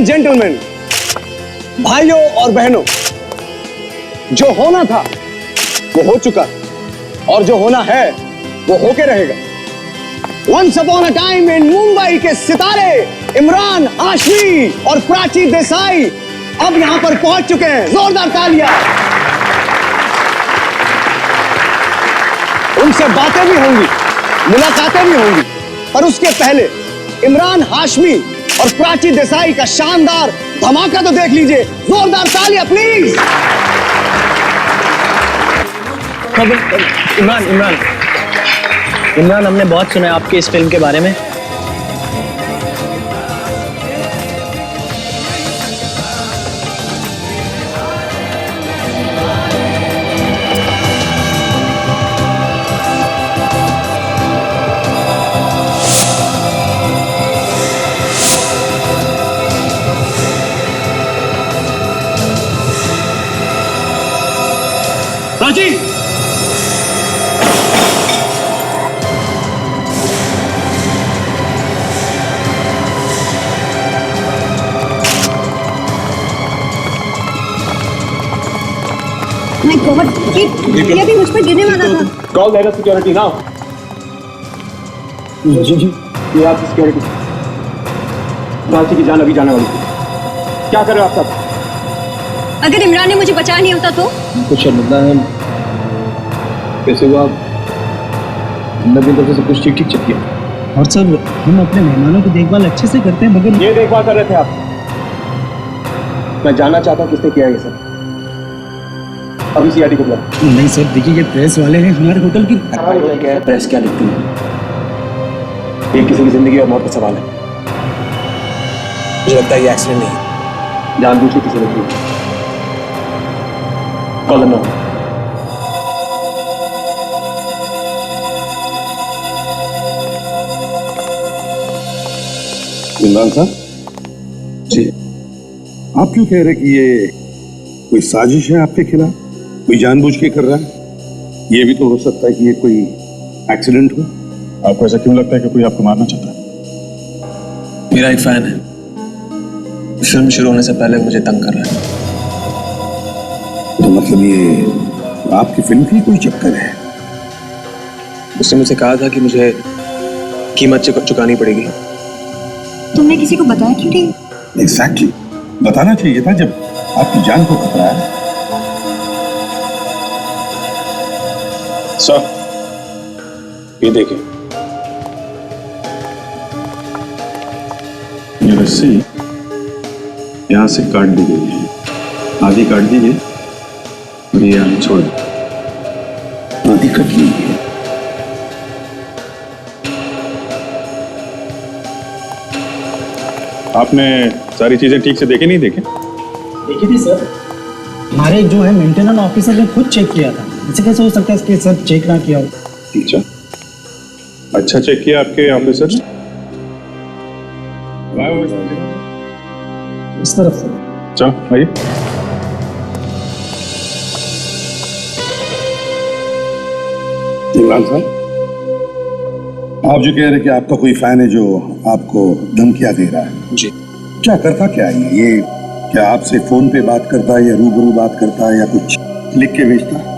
And gentleman, भाइयों और बहनों, जो होना था वो हो चुका और जो होना है वो होके रहेगा। Once upon a time in Mumbai के सितारे इमरान हाशमी और प्राची देसाई अब यहां पर पहुंच चुके हैं। जोरदार तालियां। उनसे बातें भी होंगी, मुलाकातें भी होंगी, पर उसके पहले इमरान हाशमी और प्राची देसाई का शानदार धमाका तो देख लीजिए। जोरदार तालियां प्लीज। इमरान, हमने बहुत सुना है आपकी इस फिल्म के बारे में। प्राची, My God, ये भी मुझ पर गिरने वाला था। कॉल दे रहा सिक्योरिटी नाउ। जी जी, ये आपकी सिक्योरिटी। प्राची की जान अभी जाने वाली थी। क्या कर रहे हो आप सब? अगर इमरान ने मुझे बचा नहीं होता तो? कुछ शर्मिंदा है। कैसे हुआ? हमने भी तरफ से कुछ ठीक चेक किया। और सर, हम अपने मेहमानों की देखभाल अच्छे से करते हैं, मगर ये देखभाल कर रहे थे आप? मैं जानना चाहता हूँ किसने किया ये सब। अभी सीआईडी को बुला। नहीं सर, देखिए ये प्रेस वाले हैं हमारे होटल की। क्या है प्रेस क्या लिखती है? ये किसी की जिंदगी और मौत का सवाल है। मुझे लगता है ये एक्सीडेंट नहीं है। जानबूझ के किसी ने किया। Call number. इमरान साहब जी, आप क्यों कह रहे कि ये कोई साजिश है आपके खिलाफ? कोई जानबूझ के कर रहा है? ये भी तो हो सकता है कि ये कोई एक्सीडेंट हो। आपको ऐसा क्यों लगता है कि कोई आपको मारना चाहता है? मेरा एक फैन है, फिल्म शुरू होने से पहले मुझे तंग कर रहा है। तो मतलब ये आपकी फिल्म की कोई चक्कर है? उसने मुझसे कहा था कि मुझे कीमत चुकानी पड़ेगी। तुमने किसी को बताया क्यों नहीं? एग्जैक्टली, बताना चाहिए था जब आपकी जान को खतरा है। सर, ये देखिए, ये रस्सी यहाँ से काट दी गई है, आधी काट दी गई और ये यहाँ छोड़ दी। आधी कट ली है। आपने सारी चीजें ठीक से देखे नहीं देखे? देखी थी सर, हमारे जो है मेंटेनेंस ऑफिसर ने खुद चेक किया था। ऐसे कैसे हो सकता है कि सब चेक ना किया हो? अच्छा चेक किया आपके ऑफिसर ने? इस तरफ से। चलो आइए। इमरान साहब, आप जो कह रहे कि आपका कोई फैन है जो आपको धमकियां दे रहा है, जी। क्या करता क्या है ये? क्या आपसे फोन पे बात करता है या रूबरू बात करता है या कुछ लिख के भेजता है?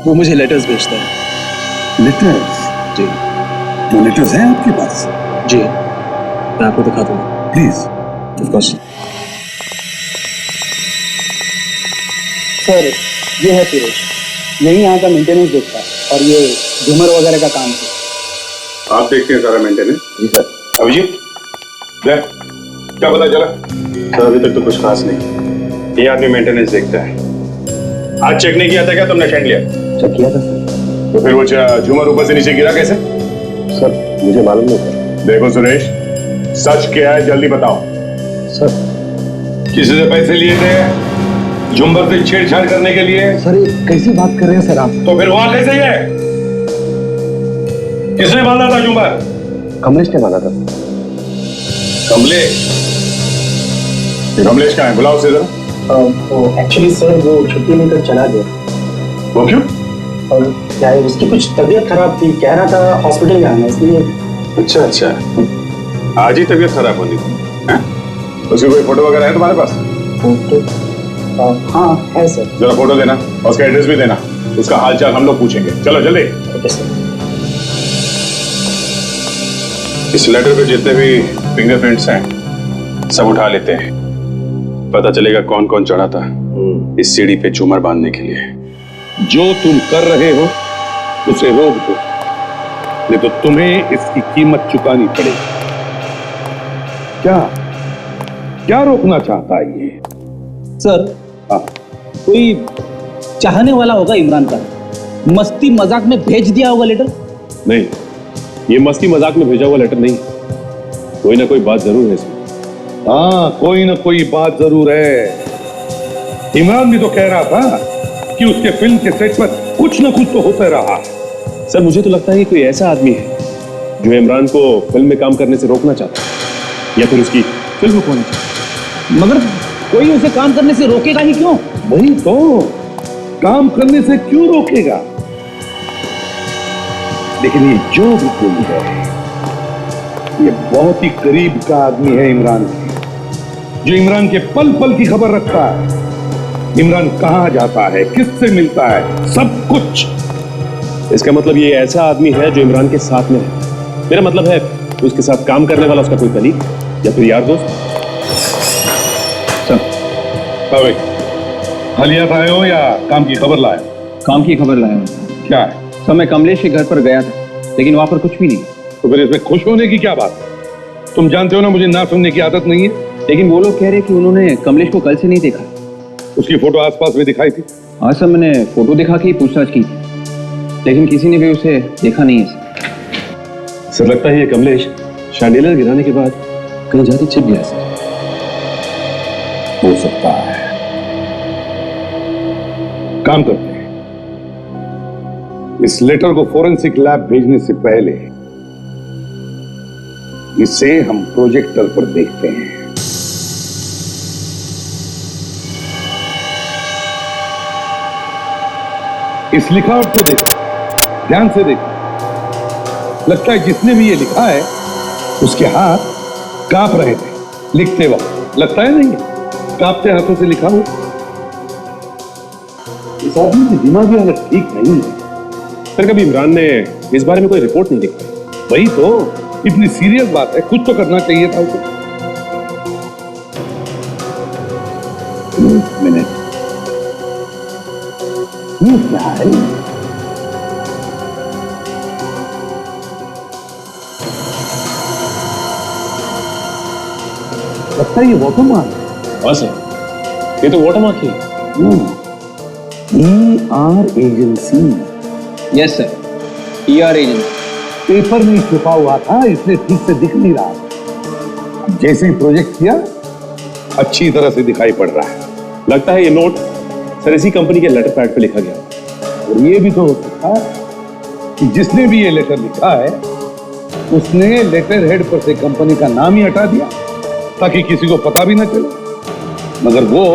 वो मुझे लेटर्स भेजता है। लेटर्स? जी तो लेटर्स हैं आपके पास? जी, मैं आपको दिखा दूंगा। प्लीज। Of course. सर, ये है सुरेश, यही यहाँ का मेंटेनेंस देखता है और ये झूमर वगैरह का काम है। आप देखते हैं सारा मेंटेनेंस? जी सर। अभिजीत, क्या पता चला? सर, अभी तक तो कुछ खास नहीं। ये आदमी मेंटेनेंस देखता है। आज चेक नहीं किया था क्या तुमने? शेंड लिया? चेक किया था सर। तो फिर वो झूमर ऊपर से नीचे गिरा कैसे? सर मुझे मालूम नहीं सर। देखो सुरेश, सच क्या है जल्दी बताओ। सर, किसी से पैसे लिए थे झुम्बर से छेड़छाड़ करने के लिए? सर ये कैसी बात कर रहे हैं सर आप? तो फिर वहां कैसे है? किसने बांधा था झुम्बर? कमलेश ने बांधा था। कमलेश? ये कमलेश कहाँ है? बुलाओ उसे जरा। एक्चुअली सर वो छुट्टी लेकर चला गया। वो क्यों? और क्या है, उसकी कुछ तबीयत खराब थी, कह रहा था हॉस्पिटल जाना, इसलिए। अच्छा, आज ही तबीयत खराब होनी थी? हैं? उसकी कोई फोटो वगैरह है तुम्हारे पास? फोटो हाँ है सर। जरा फोटो देना और उसका एड्रेस भी देना, उसका हालचाल हम लोग पूछेंगे। चलो जल्दी। Okay sir. इस लेटर पे जितने भी फिंगरप्रिंट्स हैं सब उठा लेते हैं, पता चलेगा कौन कौन चढ़ा था इस सीढ़ी पे झूमर बांधने के लिए। जो तुम कर रहे हो उसे रोक दो, नहीं तो तुम्हें इसकी कीमत चुकानी पड़ेगी। क्या क्या रोकना चाहता है ये? सर हाँ, कोई चाहने वाला होगा इमरान का, मस्ती मजाक में भेज दिया होगा लेटर। नहीं, ये मस्ती मजाक में भेजा हुआ लेटर नहीं, कोई ना कोई बात जरूर है इसमें। हाँ, कोई ना कोई बात जरूर है। इमरान भी तो कह रहा था कि उसके फिल्म के सेट पर कुछ ना कुछ तो होता रहा। सर मुझे तो लगता है कि कोई ऐसा आदमी है जो इमरान को फिल्म में काम करने से रोकना चाहता है, या फिर उसकी फिल्म रुकवाना चाहता है। मगर कोई उसे काम करने से रोकेगा ही क्यों? वही तो, काम करने से क्यों रोकेगा? लेकिन ये जो भी कोई है, ये बहुत ही करीब का आदमी है इमरान के, जो इमरान के पल पल की खबर रखता है। इमरान कहां जाता है, किससे मिलता है, सब कुछ। इसका मतलब ये ऐसा आदमी है जो इमरान के साथ में है। मेरा मतलब है उसके साथ काम करने वाला उसका कोई कलीग या फिर यार दोस्त। चल भाई, हलिया आए हो या काम की खबर लाए? काम की खबर लाया हूं। क्या है? सर मैं कमलेश के घर पर गया था, लेकिन वहां पर कुछ भी नहीं। तो फिर इसमें खुश होने की क्या बात है? तुम जानते हो ना मुझे ना सुनने की आदत नहीं है। लेकिन वो लोग कह रहे कि उन्होंने कमलेश को कल से नहीं देखा। उसकी फोटो आसपास में दिखाई थी? हाँ सर, मैंने फोटो दिखा के ही पूछताछ की थी, लेकिन किसी ने भी उसे देखा नहीं है। सर लगता है ये कमलेश शैंडिलियर गिराने के बाद कहीं जाके छिप गया सर। हो सकता है। काम करते हैं, इस लेटर को फोरेंसिक लैब भेजने से पहले इसे हम प्रोजेक्टर पर देखते हैं। इस लिखावट को देखो, ध्यान से देखो। लगता है जिसने भी ये लिखा है उसके हाथ कांप रहे थे लिखते वक्त। लगता है नहीं, कांपते हाथों से लिखा हो। इस आदमी की दिमागी हालत ठीक नहीं है। सर कभी इमरान ने इस बारे में कोई रिपोर्ट नहीं लिखी? वही तो, इतनी सीरियस बात है, कुछ तो करना चाहिए था उसे। एक मिनट, ये क्या है? लगता है ये वाटरमार्क। हाँ सर, ये तो वाटरमार्क ही है। ER agency. Yes sir, ER agency. Paper में छुपा हुआ था इसलिए ठीक से दिख नहीं रहा। जैसे ही प्रोजेक्ट किया अच्छी तरह से दिखाई पड़ रहा है। लगता है ये नोट सर इसी कंपनी के लेटर पैड पे लिखा गया। और ये भी तो हो सकता है कि जिसने भी ये लेटर लिखा है उसने लेटर हेड पर से कंपनी का नाम ही हटा दिया ताकि किसी को पता भी ना चले, मगर वो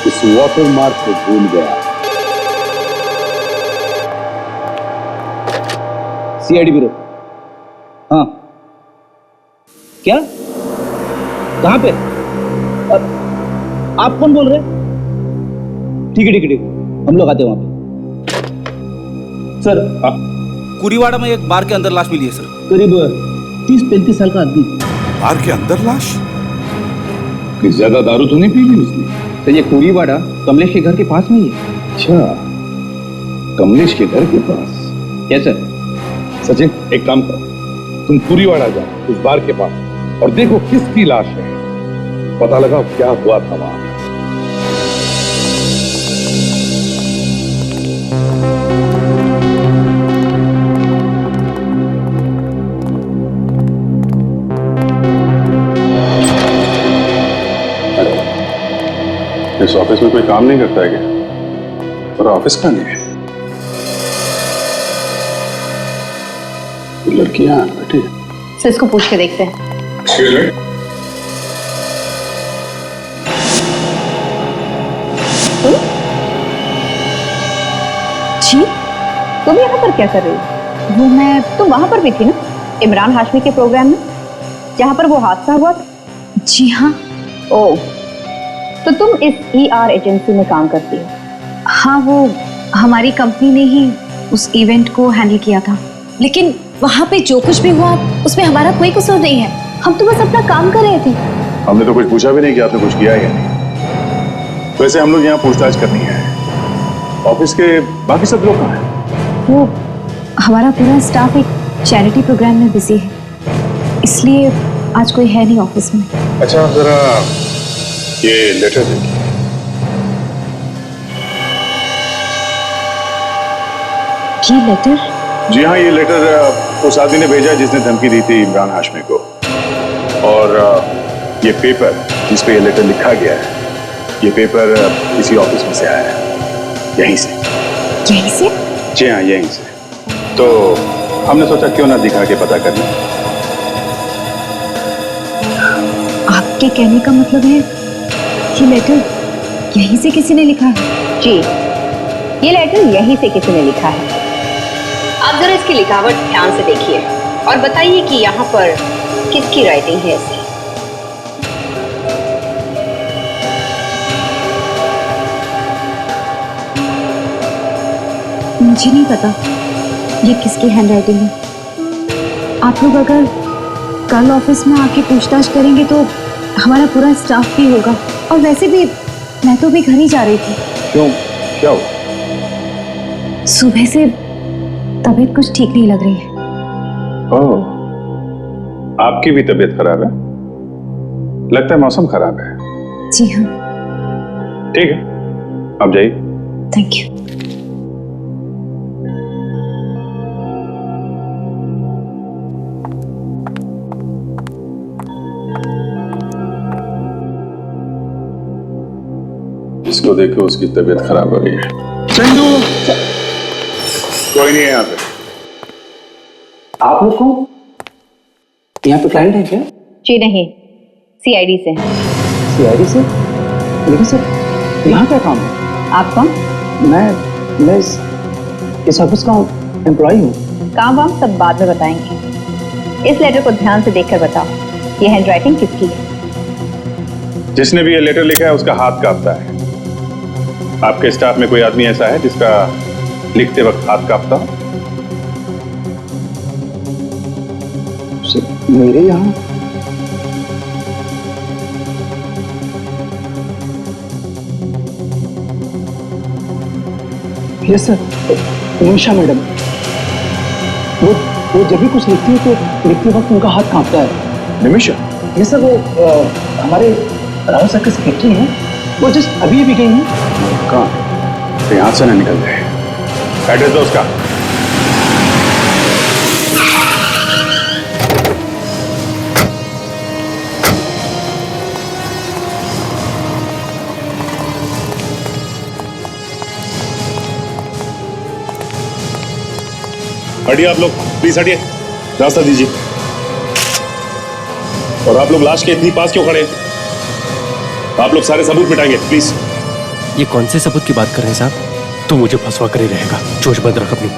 इस वाटरमार्क को भूल गया। CID bureau. हाँ, क्या? कहां पे? आप कौन बोल रहे हैं? ठीक है ठीक है ठीक है, हम लोग आते हैं वहां पे। सर कुरीवाड़ा में एक बार के अंदर लाश मिली है सर। करीब 30-35 साल का आदमी। बार के अंदर लाश? किस ज्यादा दारू तो नहीं पी ली उसने? तो ये कुरीवाड़ा कमलेश के घर के पास में ही है। अच्छा, कमलेश के घर के पास। Yes sir. सचिन एक काम करो, तुम कुरीवाड़ा जाओ उस बार के पास और देखो किसकी लाश है, पता लगाओ क्या हुआ था वहां। इस ऑफिस में कोई काम नहीं करता है क्या? और ऑफिस का नहीं है। लड़कियां बैठी हैं। सर इसको पूछ के देखते हैं। जी, तुम यहाँ पर क्या कर रही हो? वो मैं, तुम वहां पर भी थी ना इमरान हाशमी के प्रोग्राम में, जहाँ पर वो हादसा हुआ था। जी हाँ। ओ, तो तुम इस ER एजेंसी में काम करती हो? हाँ, वो हमारी कंपनी ने ही उस इवेंट को हैंडल किया था, लेकिन वहाँ पे जो कुछ भी हुआ उसमें हमारा कोई कसूर नहीं है। हम तो बस अपना काम कर रहे थे। हमने तो कुछ पूछा भी नहीं कि आपने कुछ किया है या नहीं। वैसे हम लोग यहाँ पूछताछ करनी है। ऑफिस के बाकी सब लोग कहाँ हैं? वो हमारा पूरा स्टाफ एक चैरिटी प्रोग्राम में बिजी है, इसलिए आज कोई है नहीं ऑफिस में। अच्छा, आप जरा ये लेटर देखिए। ये लेटर? जी हाँ, ये लेटर उस आदमी ने भेजा है जिसने धमकी दी थी इमरान हाशमी को। और ये पेपर जिस पे ये लेटर लिखा गया है, ये पेपर किसी ऑफिस में से आया है, यहीं से। यहीं से? जी हाँ, यहीं से। तो हमने सोचा क्यों ना दिखा के पता कर लें। आपके कहने का मतलब है ये लेटर यहीं से किसी ने लिखा है? जी, ये लेटर यहीं से किसी ने लिखा है। आप जरा इसकी लिखावट ध्यान से देखिए और बताइए कि यहाँ पर किसकी राइटिंग है ऐसी। मुझे नहीं पता ये किसकी हैंडराइटिंग है। आप लोग अगर कल ऑफिस में आके पूछताछ करेंगे तो हमारा पूरा स्टाफ भी होगा। और वैसे भी मैं तो भी घर ही जा रही थी। क्यों, क्या हुआ? सुबह से तबीयत कुछ ठीक नहीं लग रही है। ओह, आपकी भी तबीयत खराब है? लगता है मौसम खराब है। जी हाँ। ठीक है, आप जाइए। Thank you. इसको देखो, उसकी तबीयत खराब हो रही है। चंदू, कोई नहीं है यहाँ पे। आप लोग कौन? यहाँ पे क्लाइंट है क्या? जी नहीं, CID से हैं। CID से? लेकिन सर यहाँ क्या काम है? आप कौन? मैं इस ऑफिस का एम्प्लॉय हूँ। काम वाम सब बाद में बताएंगे। इस लेटर को ध्यान से देखकर बताओ, ये हैंडराइटिंग किसकी है? जिसने भी ये लेटर लिखा है उसका हाथ कांपता है। आपके स्टाफ में कोई आदमी ऐसा है जिसका लिखते वक्त हाथ कांपता हो? मेरे यहाँ यस सर, निमिषा मैडम। वो जब भी कुछ लिखती है तो लिखते वक्त उनका हाथ कांपता है। निमिषा? यस सर, वो हमारे राव सर के सेक्रेटरी हैं। वो जस्ट अभी गई हैं। कहाँ? यहाँ से ना निकल जाए। एड्रेस दो उसका। हटिए आप लोग, प्लीज हटिए, रास्ता दीजिए। और आप लोग लाश के इतनी पास क्यों खड़े हैं? आप लोग सारे सबूत मिटाएंगे, प्लीज। ये कौन से सबूत की बात कर रहे हैं साहब? तू मुझे फंसवा कर ही रहेगा। चोच बंद रख अपनी।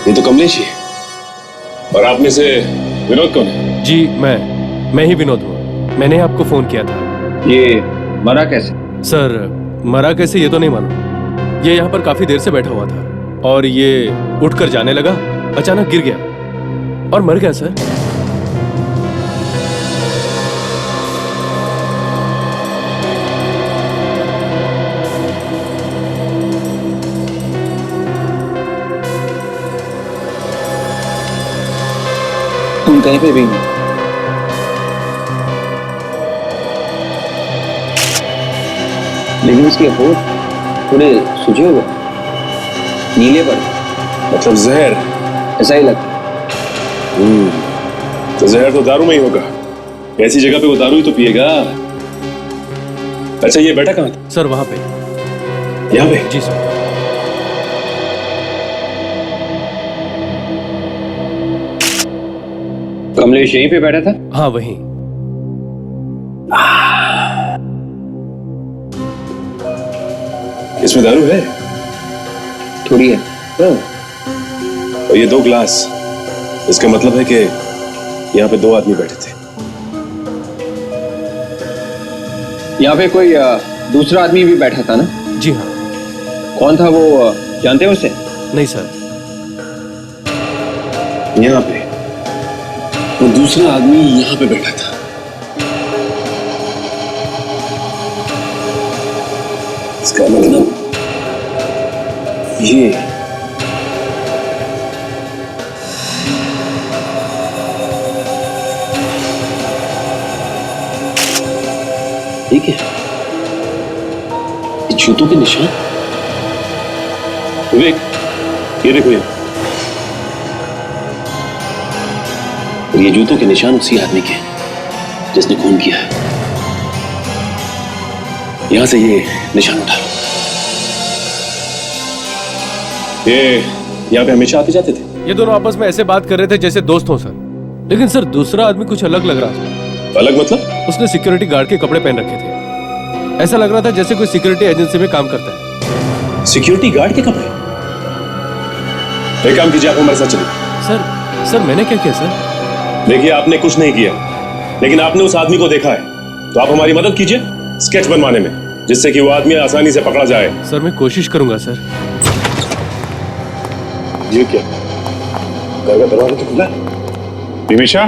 ये तो कमलेश ही है। और आप में से विनोद कौन है? जी मैं ही विनोद हूँ। मैंने आपको फोन किया था। ये मरा कैसे? सर, मरा कैसे ये तो नहीं मालूम। ये यहाँ पर काफी देर से बैठा हुआ था और ये उठकर जाने लगा, अचानक गिर गया और मर गया सर। तुम कहीं पे भी नहीं। लेकिन उसके होठ थोड़े सूजे हुए, नीले पर। मतलब जहर? ऐसा ही लगता। तो जहर तो दारू में ही होगा। ऐसी जगह पे वो दारू ही तो पिएगा। अच्छा, ये बैठा कहाँ था? सर वहां पे। यहाँ पे? जी सर। कमलेश यहीं पे बैठा था? हाँ वहीं। इसमें दारू है? थोड़ी है। और ये 2 ग्लास, इसका मतलब है कि यहाँ पे 2 आदमी बैठे थे। यहाँ पे कोई दूसरा आदमी भी बैठा था ना? जी हाँ। कौन था वो, जानते हो उसे? नहीं सर। यहाँ पे वो दूसरा आदमी यहाँ पे बैठा था। इसका मतलब ये ठीक है, जूतों के निशान। विवेक, ये देखो ये जूतों के निशान उसी आदमी के जिसने खून किया है। यहां से ये निशान उठा लो। ये यहाँ पे हमेशा आते जाते थे? ये दोनों आपस में ऐसे बात कर रहे थे जैसे दोस्त हो सर। लेकिन सर दूसरा आदमी कुछ अलग लग रहा था। अलग मतलब? उसने सिक्योरिटी गार्ड के कपड़े पहन रखे थे। ऐसा लग रहा था जैसे कोई सिक्योरिटी एजेंसी में काम करता है। सिक्योरिटी गार्ड के कपड़े? एक काम कीजिए, आप हमारे साथ चलिए। सर मैंने क्या किया सर? देखिए, आपने कुछ नहीं किया, लेकिन आपने उस आदमी को देखा है, तो आप हमारी मदद कीजिए स्केच बनवाने में, जिससे कि वो आदमी आसानी से पकड़ा जाए। सर मैं कोशिश करूंगा सर। ये क्या? घर का दरवाजा तो खुला है। निमिषा,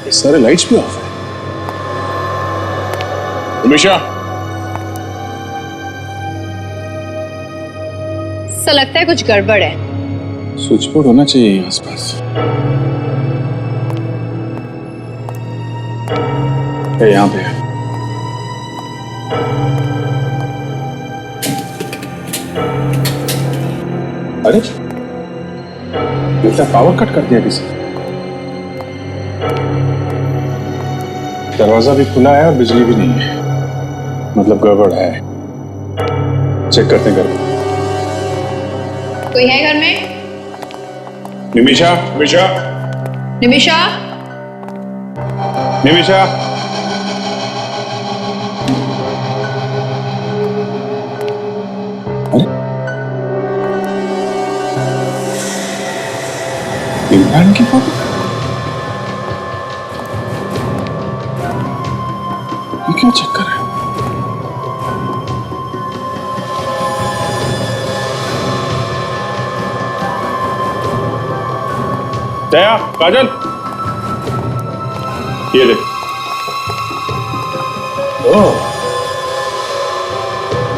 ये सारे लाइट्स भी ऑफ है। निमिषा, ऐसा लगता है कुछ गड़बड़ है। स्विच बोर्ड होना चाहिए आसपास। यहाँ पे है। अरे बेटा, पावर कट कर दिया किसी। दरवाजा भी खुला है और बिजली भी नहीं है, मतलब गड़बड़ है। चेक करते हैं घर को। कोई है घर में? निमिषा, निमिषा, निमिषा, निमिषा। इमरान की फोटो? ये क्या चक्कर है? दया, काजल, ये देख। ओह,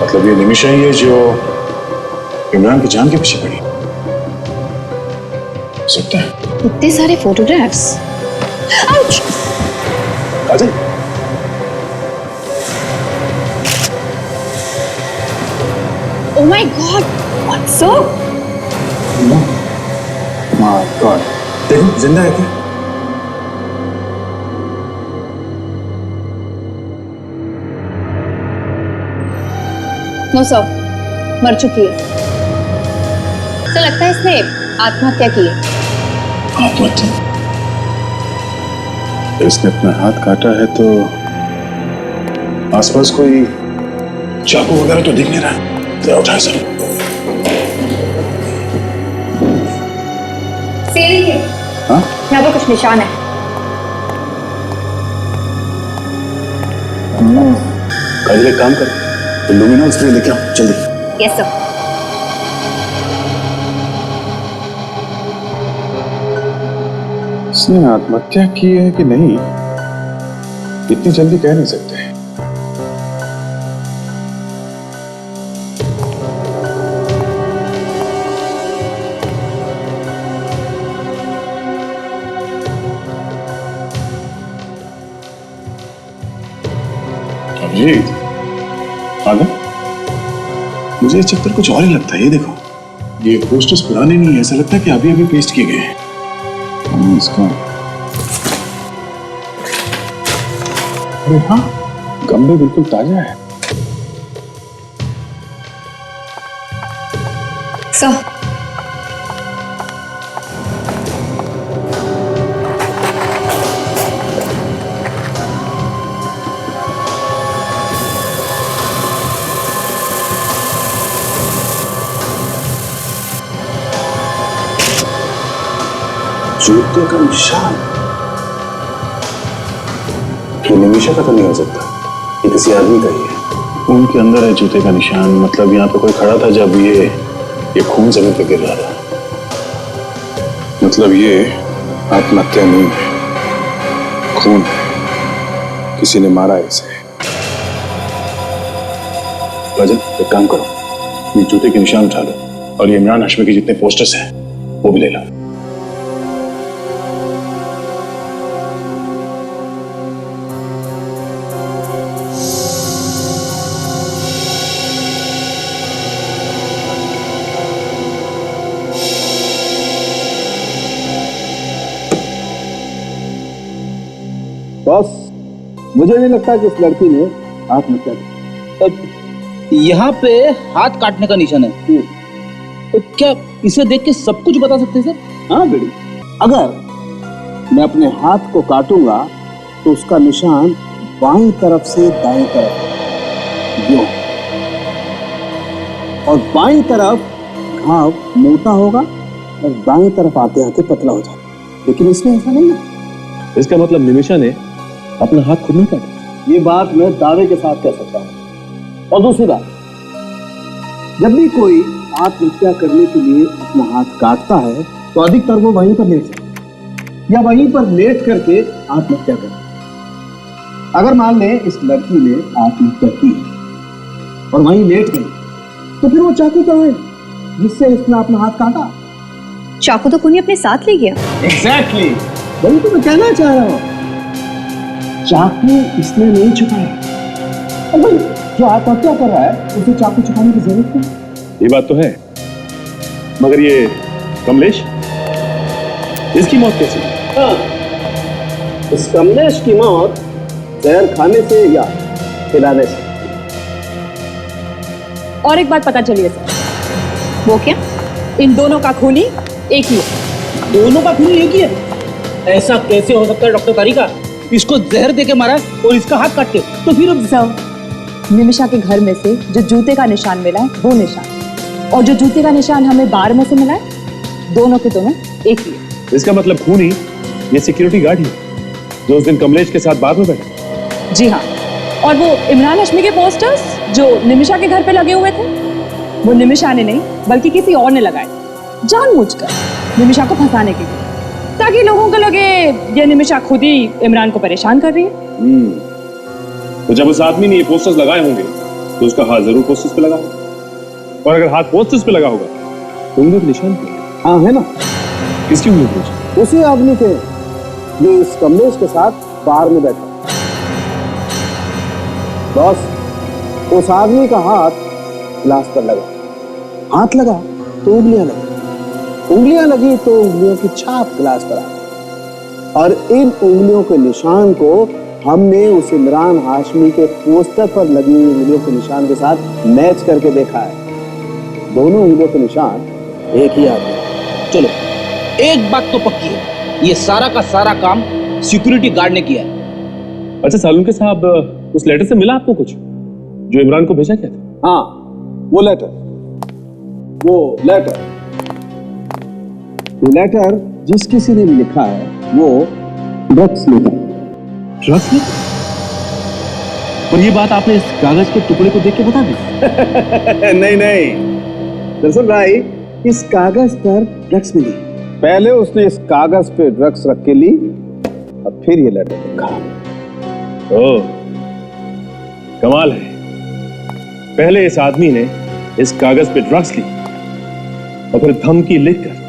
मतलब ये निमिषा ही है जो इमरान की जान के पीछे पड़ी। सकता है। इतने सारे photographs. Ouch! Kajal, Oh my God! What's up? My God, देखो जिंदा है क्या? नो सर, मर चुकी है। तो लगता है इसने आत्महत्या की है। आत्महत्या? इसने अपना हाथ काटा है तो आसपास कोई चाकू वगैरह तो दिख नहीं रहा। तो उठाए सर। सीलिंग है। हाँ? यहाँ पर कुछ निशान है। काजल, एक काम कर, लुमिनॉल स्प्रे लेके आओ जल्दी। Yes sir. इसने आत्महत्या की है कि नहीं, इतनी जल्दी कह नहीं सकते। अभिजीत, आगे मुझे इस चक्कर कुछ और ही लगता है। ये देखो, ये पोस्टर्स पुराने नहीं है, ऐसा लगता है कि अभी अभी पेस्ट किए गए हैं। इसका अरे हाँ, गमले बिल्कुल ताजा है। सर, जूते का निशान। ये निमिषा का तो नहीं हो सकता, ये किसी आदमी का ही है। खून के अंदर है जूते का निशान, मतलब यहाँ पे कोई खड़ा था जब ये खून जमीन पे गिर रहा था। मतलब ये आत्महत्या नहीं है, खून है, किसी ने मारा है इसे। राजन, एक काम करो, ये जूते के निशान उठा लो और ये इमरान हाशमी के जितने पोस्टर्स हैं वो भी ले लो। बॉस, मुझे नहीं लगता कि इस लड़की ने आत्महत्या की। यहाँ पे हाथ काटने का निशान है, तो क्या इसे देख के सब कुछ बता सकते हैं सर? हाँ बेटी, अगर मैं अपने हाथ को काटूंगा तो उसका निशान बाईं तरफ से दाईं तरफ यूं, और बाईं तरफ घाव मोटा होगा और दाईं तरफ आते आते पतला हो जाएगा। लेकिन इसमें ऐसा नहीं है। इसका मतलब निमिषा ने अपना हाथ खुद नहीं काटा। ये बात मैं दावे के साथ कह सकता हूँ। और दूसरी बात, जब भी कोई आत्महत्या करने के लिए अपना हाथ काटता है तो अधिकतर वो वहीं पर लेट जाता है या वहीं पर लेट करके आत्महत्या करता है। अगर मान लें इस लड़की ने आत्महत्या की और वहीं लेट गई, तो फिर वो चाकू कहाँ है जिससे इसने अपना हाथ काटा? चाकू तो कोई अपने साथ ले गया। एग्जैक्टली, वही तो मैं कहना चाह रहा हूँ। चाकू इसने नहीं छुपाया, और भाई जो आत्महत्या कर रहा है उसे चाकू छुपाने की जरूरत नहीं। ये बात तो है, मगर ये कमलेश, इसकी मौत कैसे हुई? हाँ, इस कमलेश की मौत जहर खाने से या खिलाने से। और एक बात पता चली है सर। वो क्या? इन दोनों का खूनी एक ही है। दोनों का खून एक ही है? ऐसा कैसे हो सकता है डॉक्टर तारिका? इसको जहर देके मारा और इसका हाथ काट के, तो फिर सर, निमिषा के घर में से जो जूते का निशान मिला है वो निशान, और जो जूते का निशान हमें बार में से मिला है, दोनों के दोनों एक ही है। इसका मतलब खूनी ये सिक्योरिटी गार्ड ही जो उस दिन कमलेश के साथ बाद में बैठा। जी हाँ, और वो इमरान हाशमी के पोस्टर्स जो निमिषा के घर पे लगे हुए थे, वो निमिषा ने नहीं बल्कि किसी और ने लगाए, जानबूझकर निमिषा को फंसाने के लिए, ताकि लोगों को लगे ये निमिषा खुद ही इमरान को परेशान कर रही है। तो जब उस आदमी ने ये पोस्टर्स लगाए होंगे तो उसका हाथ जरूर पोस्टर्स पे लगा होगा, और अगर हाथ पोस्टर्स पे लगा होगा तो उंगलियों के निशान पे। हाँ है ना, किसकी उंगली पे? उसी आदमी के जो इस कमलेश के साथ बाहर में बैठा। बॉस, उस आदमी का हाथ गिलास पर लगा, हाथ लगा तो उंगलियां लगी, उंगलियां लगी तो उंगलियों की छाप गिलास पर आ गई, और इन उंगलियों के निशान को हमने उस इमरान हाशमी के पोस्टर पर लगी हुई उंगलियों के निशान के साथ मैच करके देखा है। दोनों उंगलियों के निशान एक ही आदमी। चलो, एक बात तो पक्की है, ये सारा का सारा काम सिक्योरिटी गार्ड ने किया है। अच्छा सालुंके साहब, उस लेटर से मिला आपको कुछ जो इमरान को भेजा क्या था? हाँ, वो लेटर, ये लेटर जिस किसी ने भी लिखा है वो ड्रग्स लिखा है। ड्रग्स लिखा? और ये बात आपने इस कागज के टुकड़े को देख के बता दी? नहीं नहीं, दरअसल भाई इस कागज पर ड्रग्स मिली, पहले उसने इस कागज पे ड्रग्स रख के ली और फिर ये लेटर लिखा। ओह, कमाल है। पहले इस आदमी ने इस कागज पे ड्रग्स ली और फिर धमकी लिखकर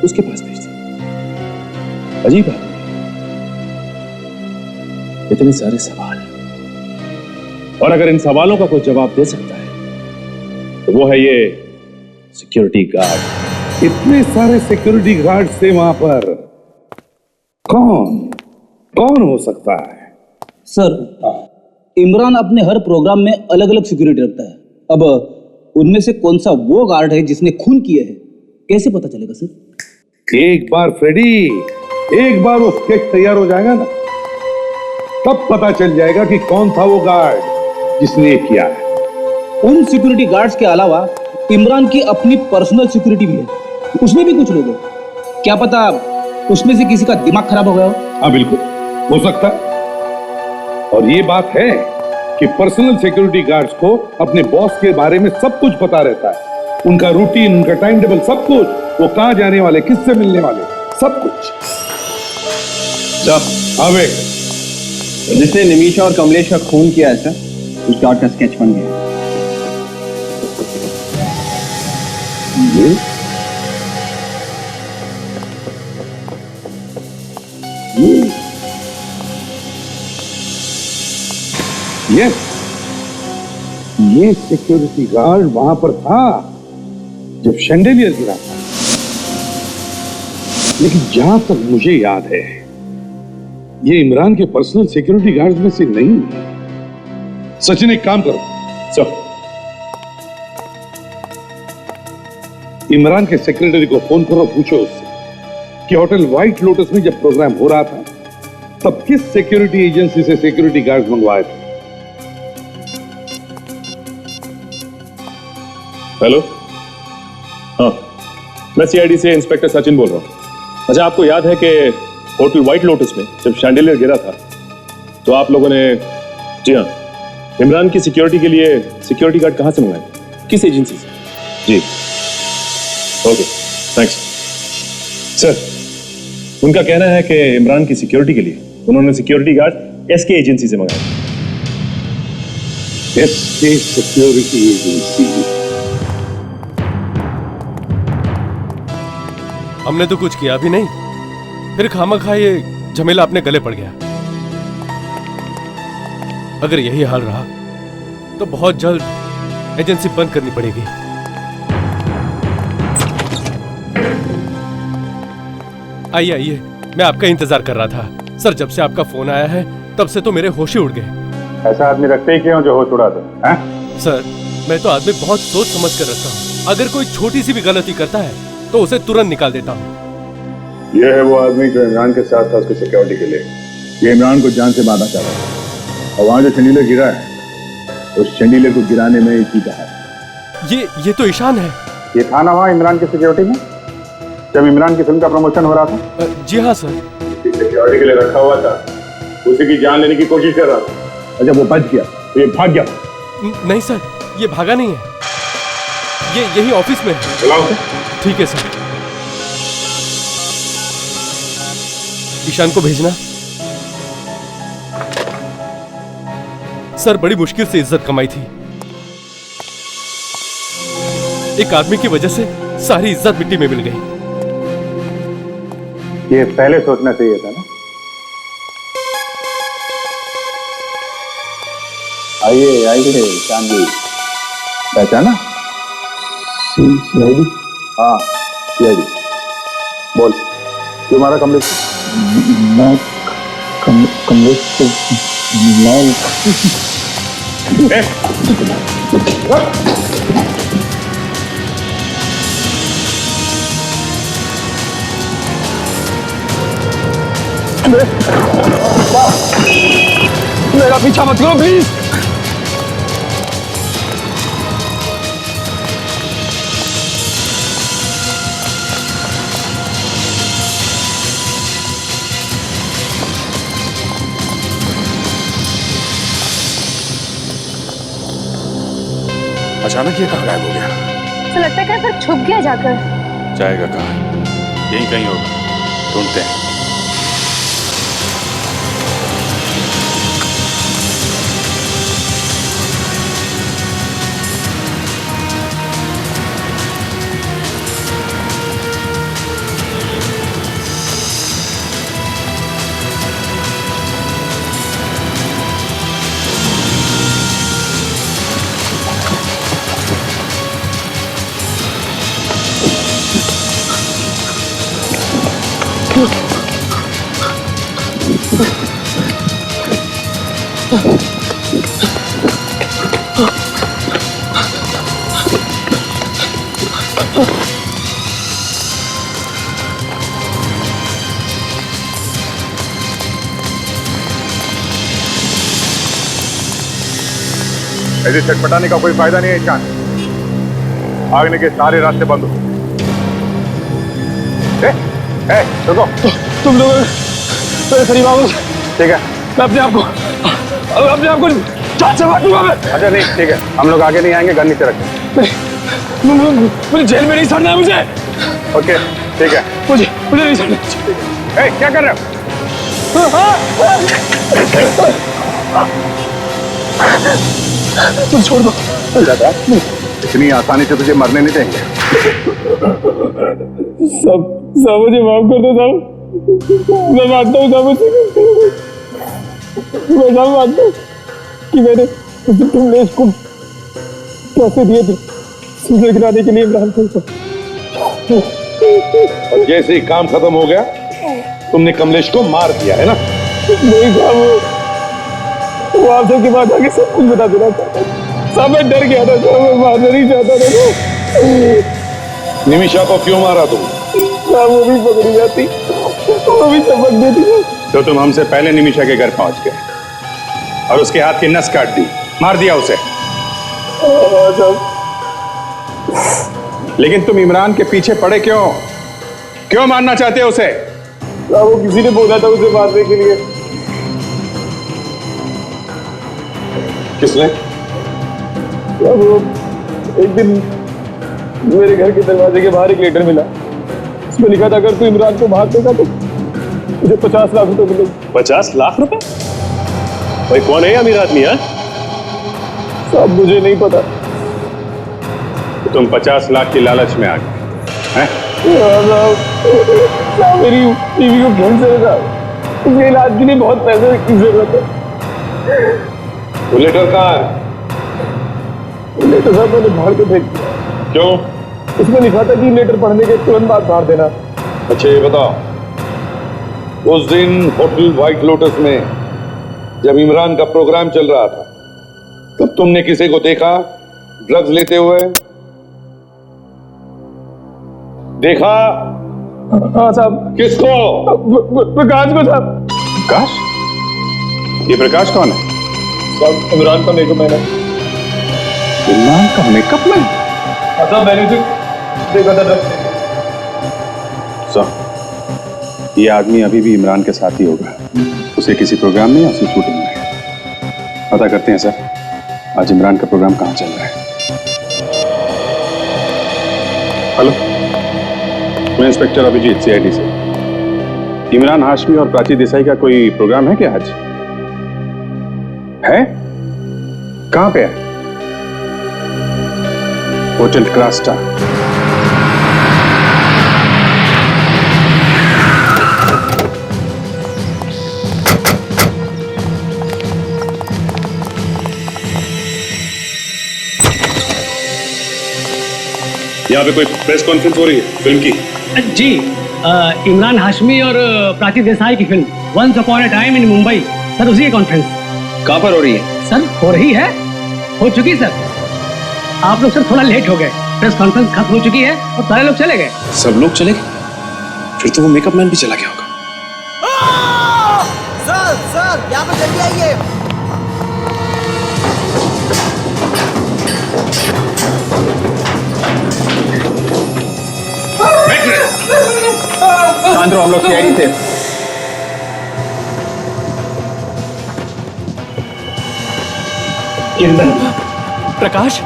उसके पास भेज दी। अजीब बात है, इतने सारे सवाल, और अगर इन सवालों का कोई जवाब दे सकता है तो वो है ये सिक्योरिटी गार्ड। इतने सारे सिक्योरिटी गार्ड थे वहां पर, कौन हो सकता है? सर, इमरान अपने हर प्रोग्राम में अलग अलग सिक्योरिटी रखता है। अब उनमें से कौन सा वो गार्ड है जिसने खून किया है, कैसे पता चलेगा सर? एक बार फ्रेडी, एक बार वो स्केच तैयार हो जाएगा ना, तब पता चल जाएगा कि कौन था वो गार्ड जिसने ये किया है। उन सिक्योरिटी गार्ड्स के अलावा इमरान की अपनी पर्सनल सिक्योरिटी भी है, उसमें भी कुछ लोग हैं। क्या पता उसमें से किसी का दिमाग खराब हो गया हो। हाँ बिल्कुल हो सकता है। और ये बात है कि पर्सनल सिक्योरिटी गार्ड्स को अपने बॉस के बारे में सब कुछ पता रहता है, उनका रूटीन, उनका टाइम टेबल, सब कुछ, वो कहां जाने वाले, किससे मिलने वाले, सब कुछ। अबे जिसने निमिषा और कमलेश का खून किया है सर, उस गार्ड का स्केच बन गया। ये सिक्योरिटी गार्ड वहां पर था जब शैंडेलियर गिरा था। लेकिन जहां तक मुझे याद है, ये इमरान के पर्सनल सिक्योरिटी गार्ड में से नहीं है। सचिन एक काम करो सर, इमरान के सेक्रेटरी को फोन करो, पूछो उससे कि होटल व्हाइट लोटस में जब प्रोग्राम हो रहा था तब किस सिक्योरिटी एजेंसी से सिक्योरिटी गार्ड मंगवाए थे। हेलो, हाँ, मैं सीआईडी से इंस्पेक्टर सचिन बोल रहा हूँ। अच्छा, आपको याद है कि होटल व्हाइट लोटस में जब शैंडेलियर गिरा था तो आप लोगों ने, जी हाँ, इमरान की सिक्योरिटी के लिए सिक्योरिटी गार्ड कहाँ से मंगाए, किस एजेंसी से? जी, ओके, थैंक्स। सर, उनका कहना है कि इमरान की सिक्योरिटी के लिए उन्होंने सिक्योरिटी गार्ड एसके एजेंसी से मंगाए। SK security agency? हमने तो कुछ किया भी नहीं, फिर खामखा ये झमेला अपने गले पड़ गया। अगर यही हाल रहा तो बहुत जल्द एजेंसी बंद करनी पड़ेगी। आइए आइए, मैं आपका इंतजार कर रहा था। सर, जब से आपका फोन आया है तब से तो मेरे होश ही उड़ गए। ऐसा आदमी रखते ही क्यों जो होश उड़ा दे? हैं? सर, मैं तो आदमी बहुत सोच समझ कर रखता हूँ। अगर कोई छोटी सी भी गलती करता है तो उसे तुरंत निकाल देता हूँ। यह है वो आदमी जो इमरान के साथ था उसकी सिक्योरिटी के लिए। ये इमरान को जान से मारना चाह रहा है। और वहां जो चंडीलर गिरा है, उस चंडीलर को गिराने में इसी का है। ये तो ईशान है। ये था ना वहां इमरान की सिक्योरिटी में जब इमरान की फिल्म का प्रमोशन हो रहा था? जी हाँ सर। सिक्योरिटी के लिए रखा हुआ था, उसी की जान लेने की कोशिश कर रहा था। और जब वो बच गया तो ये भाग गया। नहीं सर, ये भागा नहीं है, ये यही ऑफिस में है। बुलाओ उसे। ठीक है सर। ईशान को भेजना। सर, बड़ी मुश्किल से इज्जत कमाई थी। एक आदमी की वजह से सारी इज्जत मिट्टी में मिल गई। ये पहले सोचना चाहिए था ना। आइए आइए चांदी, पहचाना? सीआईडी? हाँ सीआईडी। बोल, क्यों मारा कमलेश? मैं कमलेश को मेरा पीछा मत करो प्लीज। अचानक ये कहाँ गायब हो गया? तो लगता है कहीं पर छुप गया जाकर। जाएगा कहाँ? यहीं कहीं होगा, ढूंढते हैं। ऐसे छटपटाने का कोई फायदा नहीं है ईशान। भागने के सारे रास्ते बंद हो। रुको। तुम लोग मेरे करीब आओ। ठीक है, मैं अपने आप को जान से मारूंगा मैं। अच्छा नहीं, ठीक है, हम लोग आगे नहीं आएंगे, गन नीचे रखें। मुझे जेल में नहीं सड़ना है मुझे। ओके, ठीक है। मुझे नहीं सड़ना। क्या कर रहे हो? तुम छोड़ दो। इतनी आसानी से तुझे मरने नहीं देंगे। सब मुझे माफ कर दो साहब। मैं मानता हूँ साहब, मैं मानता हूँ कि मैंने उस कमलेश को पैसे दिए थे सूरज गिराने के लिए इमरान को। और जैसे ही काम खत्म हो गया तुमने कमलेश को मार दिया है ना? नहीं साहब, वो आपसे के बाद आगे सब कुछ बता देना चाहता था साहब। मैं डर गया था साहब, मैं मारना नहीं चाहता था। निमिषा को क्यों मारा तुम? साहब वो भी पकड़ी जाती, वो भी चमक देती। तो तुम हमसे पहले निमिषा के घर पहुंच गए और उसके हाथ की नस काट दी, मार दिया उसे। लेकिन तुम इमरान के पीछे पड़े क्यों मारना चाहते हो उसे? वो किसी ने बोला था उसे मारने के लिए। किसने? वो एक दिन मेरे घर के दरवाजे के बाहर एक लेटर मिला, उसमें लिखा था अगर तू इमरान को मार देगा तो मुझे 50 लाख रुपए मिलेंगे। 50 लाख रुपए? भाई कौन है ये अमीर आदमी? यार साहब मुझे नहीं पता। तुम 50 लाख की लालच में आ गए हैं? मेरी बीवी को कैंसर है साहब, उसके इलाज के लिए बहुत पैसे की जरूरत है। वो लेटर कहाँ है? लेटर साहब मैंने भाड़ के फेंक दिया। क्यों? उसमें लिखा था कि लेटर पढ़ने के तुरंत बाद मार देना। अच्छा ये बताओ, उस दिन होटल व्हाइट लोटस में जब इमरान का प्रोग्राम चल रहा था तब तुमने किसी को देखा ड्रग्स लेते हुए? देखा? हाँ साहब। किसको? प्रकाश को साहब। प्रकाश? ये प्रकाश कौन है? साहब इमरान का मेकअप मैन है। इमरान का मेकअप मैन? साहब मैंने उसे देखा था ड्रग्स। ये आदमी अभी भी इमरान के साथ ही होगा, उसे किसी प्रोग्राम में या उसकी शूटिंग में। पता करते हैं सर, आज इमरान का प्रोग्राम कहाँ चल रहा है। हेलो, मैं इंस्पेक्टर अभिजीत, CID से। इमरान हाशमी और प्राची देसाई का कोई प्रोग्राम है क्या आज? है? कहाँ पे है? होटल क्रास्टा। यहाँ पे कोई प्रेस कॉन्फ्रेंस हो रही है फिल्म की? जी, इमरान हाशमी और प्राची देसाई की film once upon a time in Mumbai, sir उसी की कॉन्फ्रेंस। कहाँ पर हो रही है? सर हो रही है, हो चुकी सर। आप लोग सर थोड़ा लेट हो गए, प्रेस कॉन्फ्रेंस खत्म हो चुकी है और सारे लोग चले गए। सब लोग चले गए? फिर तो वो मेकअप मैन भी चला गया होगा। सर यहाँ पर जल्दी आइए। शांत रहो, हम लोग CID से। प्रकाश,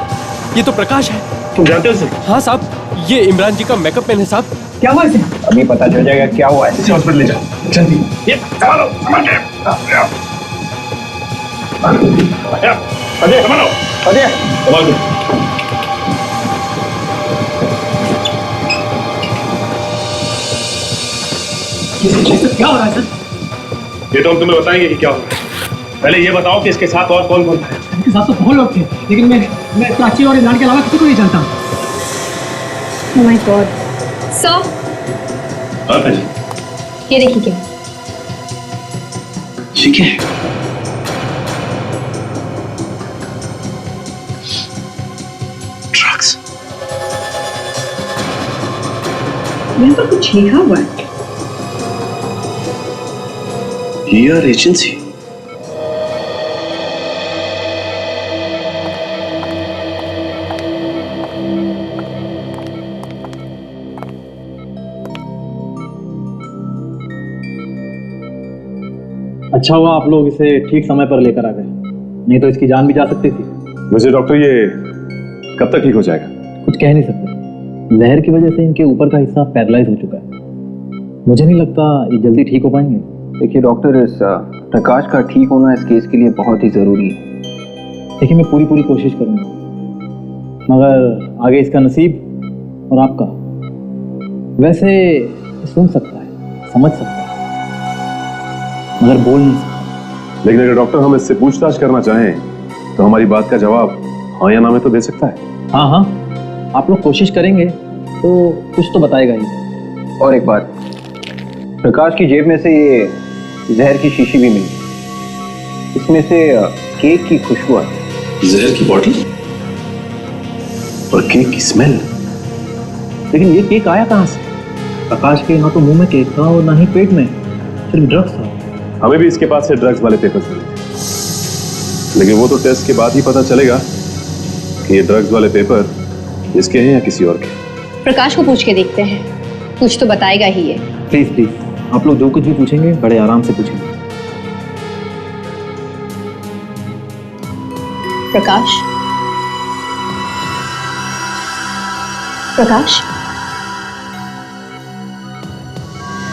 ये तो प्रकाश है। तुम जानते हो सर? हाँ साहब, ये इमरान जी का मेकअप मैन है साहब। क्या बात है? अभी पता चल जाएगा क्या हुआ है। इसे हॉस्पिटल ले जाओ जल्दी। अजय संभालो, अजय संभाल। क्या हो रहा है सर? ये तो हम तुम्हें बताएंगे कि क्या हुआ है। पहले ये बताओ कि इसके साथ और कौन कौन था? इनके साथ तो बहुत लोग थे, लेकिन मैं प्राची और इमरान के अलावा किसी को नहीं जानता। Oh my God. सर, हाँ जी, ये देखिए क्या। ठीक है। ड्रग्स। यहाँ पर कुछ लिखा हुआ है। ER agency. अच्छा हुआ आप लोग इसे ठीक समय पर लेकर आ गए, नहीं तो इसकी जान भी जा सकती थी। वैसे डॉक्टर ये कब तक ठीक हो जाएगा? कुछ कह नहीं सकते, जहर की वजह से इनके ऊपर का हिस्सा पैरालाइज हो चुका है। मुझे नहीं लगता ये जल्दी ठीक हो पाएंगे। देखिए डॉक्टर, इस प्रकाश का ठीक होना इस केस के लिए बहुत ही जरूरी है। देखिए मैं पूरी कोशिश करूंगा, मगर आगे इसका नसीब और आपका। वैसे सुन सकता है, समझ सकता है, मगर बोल नहीं सकता। लेकिन अगर डॉक्टर हम इससे पूछताछ करना चाहें तो हमारी बात का जवाब हाँ या ना में तो दे सकता है। हाँ, आप लोग कोशिश करेंगे तो कुछ तो बताएगा ही। और एक बात, प्रकाश की जेब में से ये जहर की शीशी भी मिली, इसमें से केक की खुशबू आई। जहर की बॉटल और केक की स्मेल। लेकिन ये केक आया कहाँ से? प्रकाश के ना तो मुंह में केक था और ना ही पेट में, सिर्फ ड्रग्स था। हमें भी इसके पास से ड्रग्स वाले पेपर्स मिले थे, लेकिन वो तो टेस्ट के बाद ही पता चलेगा कि ये ड्रग्स वाले पेपर इसके हैं या किसी और के। प्रकाश को पूछ के देखते हैं, कुछ तो बताएगा ही ये। प्लीज आप लोग जो कुछ भी पूछेंगे बड़े आराम से पूछेंगे। प्रकाश, प्रकाश,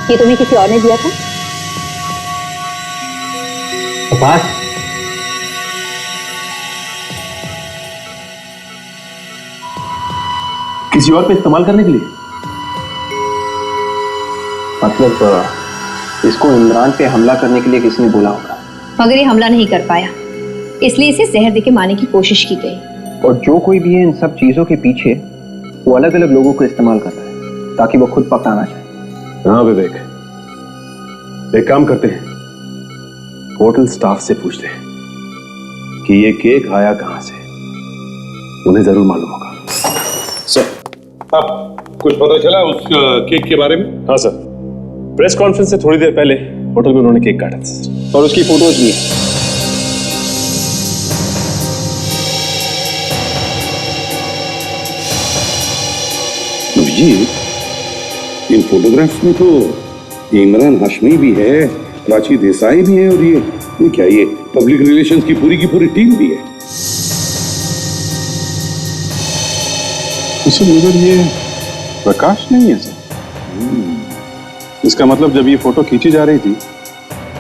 ये तुम्हें किसी और ने दिया था? प्रकाश, किसी और पे इस्तेमाल करने के लिए? मतलब इसको इमरान पे हमला करने के लिए किसी ने बोला होगा, मगर ये हमला नहीं कर पाया, इसलिए इसे जहर देके मारने की कोशिश की गई। और जो कोई भी है इन सब चीजों के पीछे, वो अलग अलग लोगों को इस्तेमाल कर रहा है ताकि वो खुद पकड़ाना चाहे। हाँ विवेक, एक काम करते हैं, होटल स्टाफ से पूछते हैं कि ये केक आया कहां से, उन्हें जरूर मालूम होगा। सर, अब कुछ पता चला उस केक के बारे में? हाँ सर, प्रेस कॉन्फ्रेंस से थोड़ी देर पहले होटल में उन्होंने केक काटा था और उसकी फोटोज भी है। जी, इन फोटोग्राफ्स में तो इमरान हाशमी भी है, प्राची देसाई भी है, और ये क्या, ये पब्लिक रिलेशंस की पूरी टीम भी है। उधर ये प्रकाश नहीं है सर। इसका मतलब जब ये फोटो खींची जा रही थी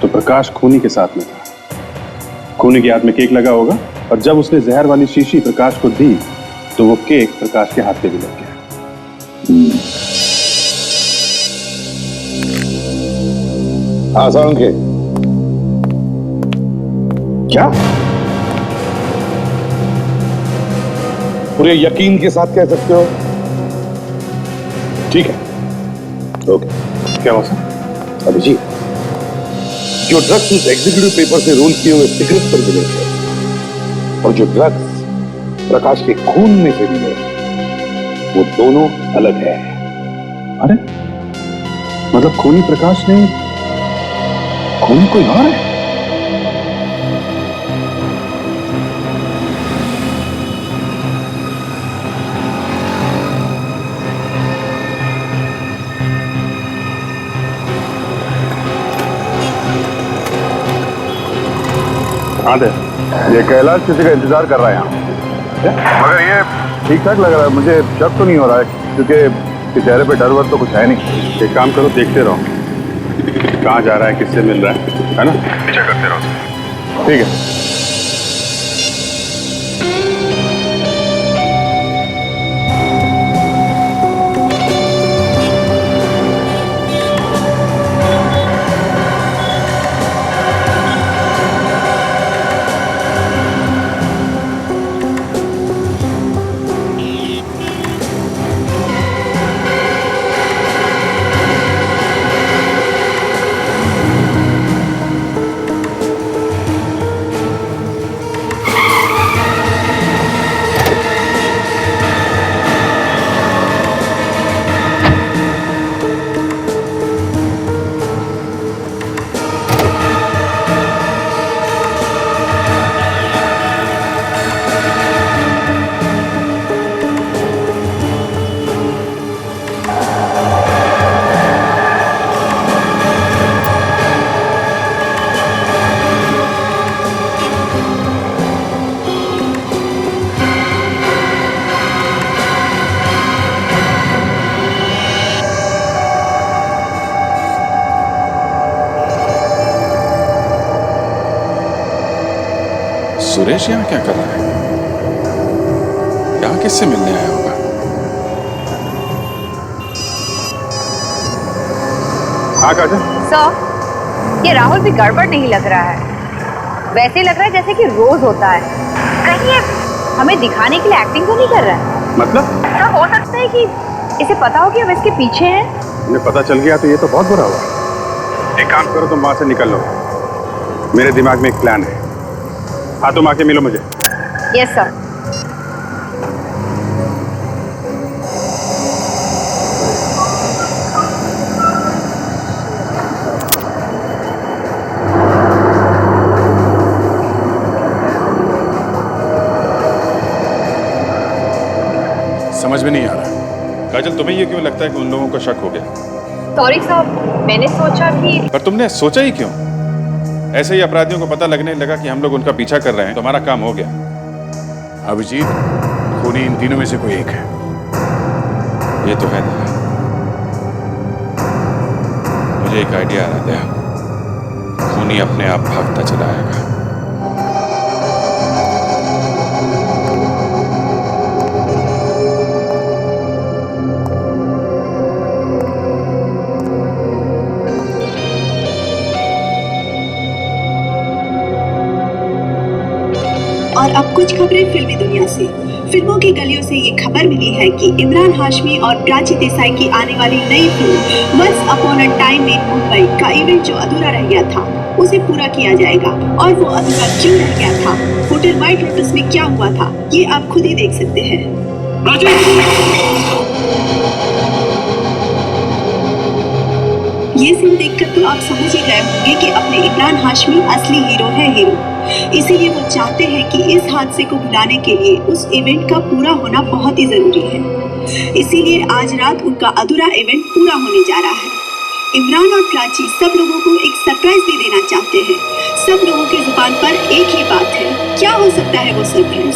तो प्रकाश खूनी के साथ में था। खूनी के हाथ में केक लगा होगा, और जब उसने जहर वाली शीशी प्रकाश को दी तो वो केक प्रकाश के हाथ पे भी लग गया। आसान है क्या? पूरे यकीन के साथ कह सकते हो? ठीक है, ओके। क्या हुआ सर? अभी जी, जो ड्रग्स उस एग्जीक्यूटिव पेपर से रोल किए हुए सिगरेट पर मिले थे और जो ड्रग्स प्रकाश के खून में से मिले, वो दोनों अलग है। अरे मतलब खूनी प्रकाश नहीं, खूनी कोई और है? हाँ दे, ये कैलाश किसी का इंतजार कर रहा है यहाँ, मगर ये ठीक ठाक लग रहा है, मुझे शक तो नहीं हो रहा है, क्योंकि चेहरे पे डर वर तो कुछ है नहीं। एक काम करो, देखते रहो कहाँ जा रहा है, किससे मिल रहा है ना, पीछा करते रहो। ठीक है। सुरेश यहाँ क्या कर रहा है? यहाँ किससे मिलने आया होगा? हाँ काजल। सर, ये राहुल भी गड़बड़ नहीं लग रहा है। वैसे लग रहा है जैसे कि रोज होता है। कहीं ये हमें दिखाने के लिए एक्टिंग तो नहीं कर रहा है? मतलब? सर, हो सकता है कि इसे पता हो कि हम इसके पीछे हैं। उन्हें पता चल गया तो ये तो बहुत बुरा हुआ। एक काम करो, तुम वहां से निकल लो। मेरे दिमाग में एक प्लान है। हाँ, तुम आके मिलो मुझे। Yes sir. समझ में नहीं आ रहा। काजल, तुम्हें ये क्यों लगता है कि उन लोगों को शक हो गया? सॉरी साहब, मैंने सोचा कि... पर तुमने सोचा ही क्यों? ऐसे ही अपराधियों को पता लगने लगा कि हम लोग उनका पीछा कर रहे हैं तो हमारा काम हो गया। अभिजीत खूनी इन तीनों में से कोई एक है। ये तो है। मुझे एक आइडिया आ रहा है। खूनी अपने आप भागता चला आएगा। और अब कुछ खबरें फिल्मी दुनिया से। फिल्मों की गलियों से ये खबर मिली है कि इमरान हाशमी और प्राची देसाई की आने वाली नई film once upon a time in Mumbai का इवेंट जो अधूरा रह गया था उसे पूरा किया जाएगा। और वो अधूरा क्यों रह गया था, होटल व्हाइट लोटस में क्या हुआ था, ये आप खुद ही देख सकते हैं। ये सीन देखकर तो आप समझ ही गए होंगे कि अपने इमरान हाशमी असली हीरो है हीरो। इसीलिए वो चाहते हैं कि इस हादसे को भुलाने के लिए उस इवेंट का पूरा होना बहुत ही जरूरी है। इसीलिए आज रात उनका अधूरा इवेंट पूरा होने जा रहा है। इमरान और प्राची सब लोगों को एक सरप्राइज दे देना चाहते हैं। सब लोगों की जुबान पर एक ही बात है, क्या हो सकता है वो सरप्राइज?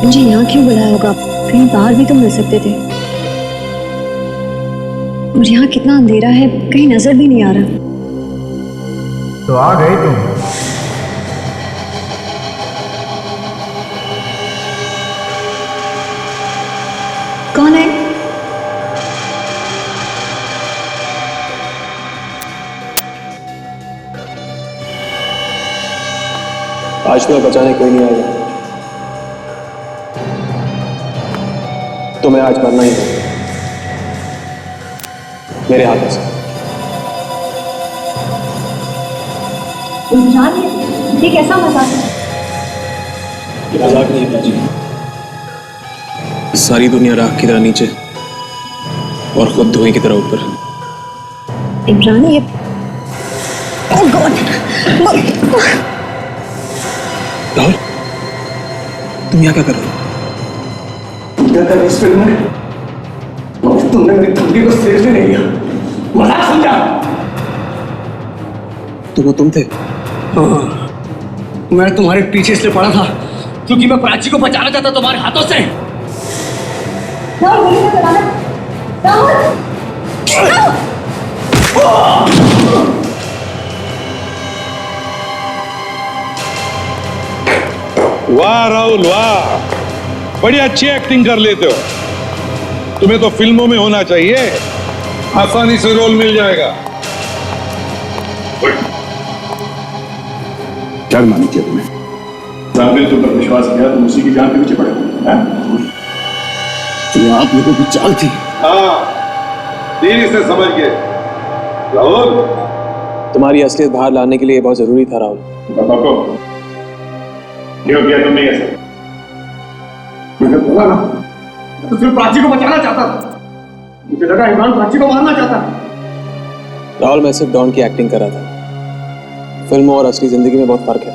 मुझे यहाँ क्यों बुलाया होगा? कहीं बाहर भी तो मिल सकते थे। और यहाँ कितना अंधेरा है, कहीं नजर भी नहीं आ रहा। तो आ गए तुम। कौन है? आज तुम्हें बचाने कोई नहीं आएगा। तुम्हें आज मरना ही है मेरे हाथों से। इमरान, ये कैसा मजाक है? ये मजाक नहीं है बाजी। सारी दुनिया राख की तरह नीचे और खुद धुएं की तरह ऊपर। इमरान, ये राहुल, तुम यहाँ क्या कर रहे हो? क्या कर इस फिल्म में? तुमने मेरी धमकी को सीरियसली नहीं लिया, मजाक समझा। तो वो तुम थे? हाँ, मैं तुम्हारे पीछे इसलिए पड़ा था क्योंकि मैं प्राची को बचाना चाहता तुम्हारे हाथों से। वाह राहुल वाह, बड़ी अच्छी एक्टिंग कर लेते हो। तुम्हें तो फिल्मों में होना चाहिए, आसानी से रोल मिल जाएगा। क्या मानी चाहिए तुम्हें? साहब ने तुम पर विश्वास किया, तुम उसी की जान के पीछे पड़े। तो आप लोगों की चाल थी। हाँ, देरी से समझ गए। राहुल, तुम्हारी असलियत बाहर लाने के लिए बहुत जरूरी था राहुल। क्यों किया तुमने ऐसा? मैंने बोला ना, तो सिर्फ प्राची को बचाना चाहता था। मुझे लगा इमरान प्राची को मारना चाहता है। राहुल, मैं सिर्फ डॉन की एक्टिंग कर रहा था। फिल्म और असली जिंदगी में बहुत फर्क है।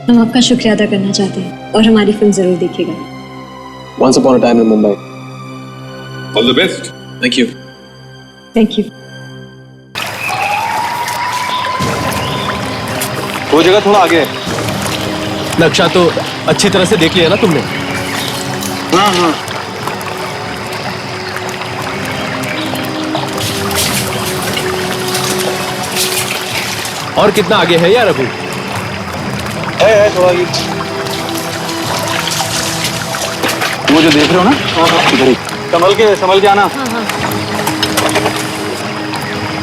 हम आपका शुक्रिया अदा करना चाहते हैं और हमारी फिल्म जरूर देखिएगा। Once upon a time in Mumbai. All the best. Thank you. Thank you. वो जगह थोड़ा आगे है। नक्शा तो अच्छी तरह से देख लिया ना तुमने? हाँ हाँ। और कितना आगे है यार अभी? है थोड़ा ये। वो जो देख रहे हो ना, इधर ही संभल के आना।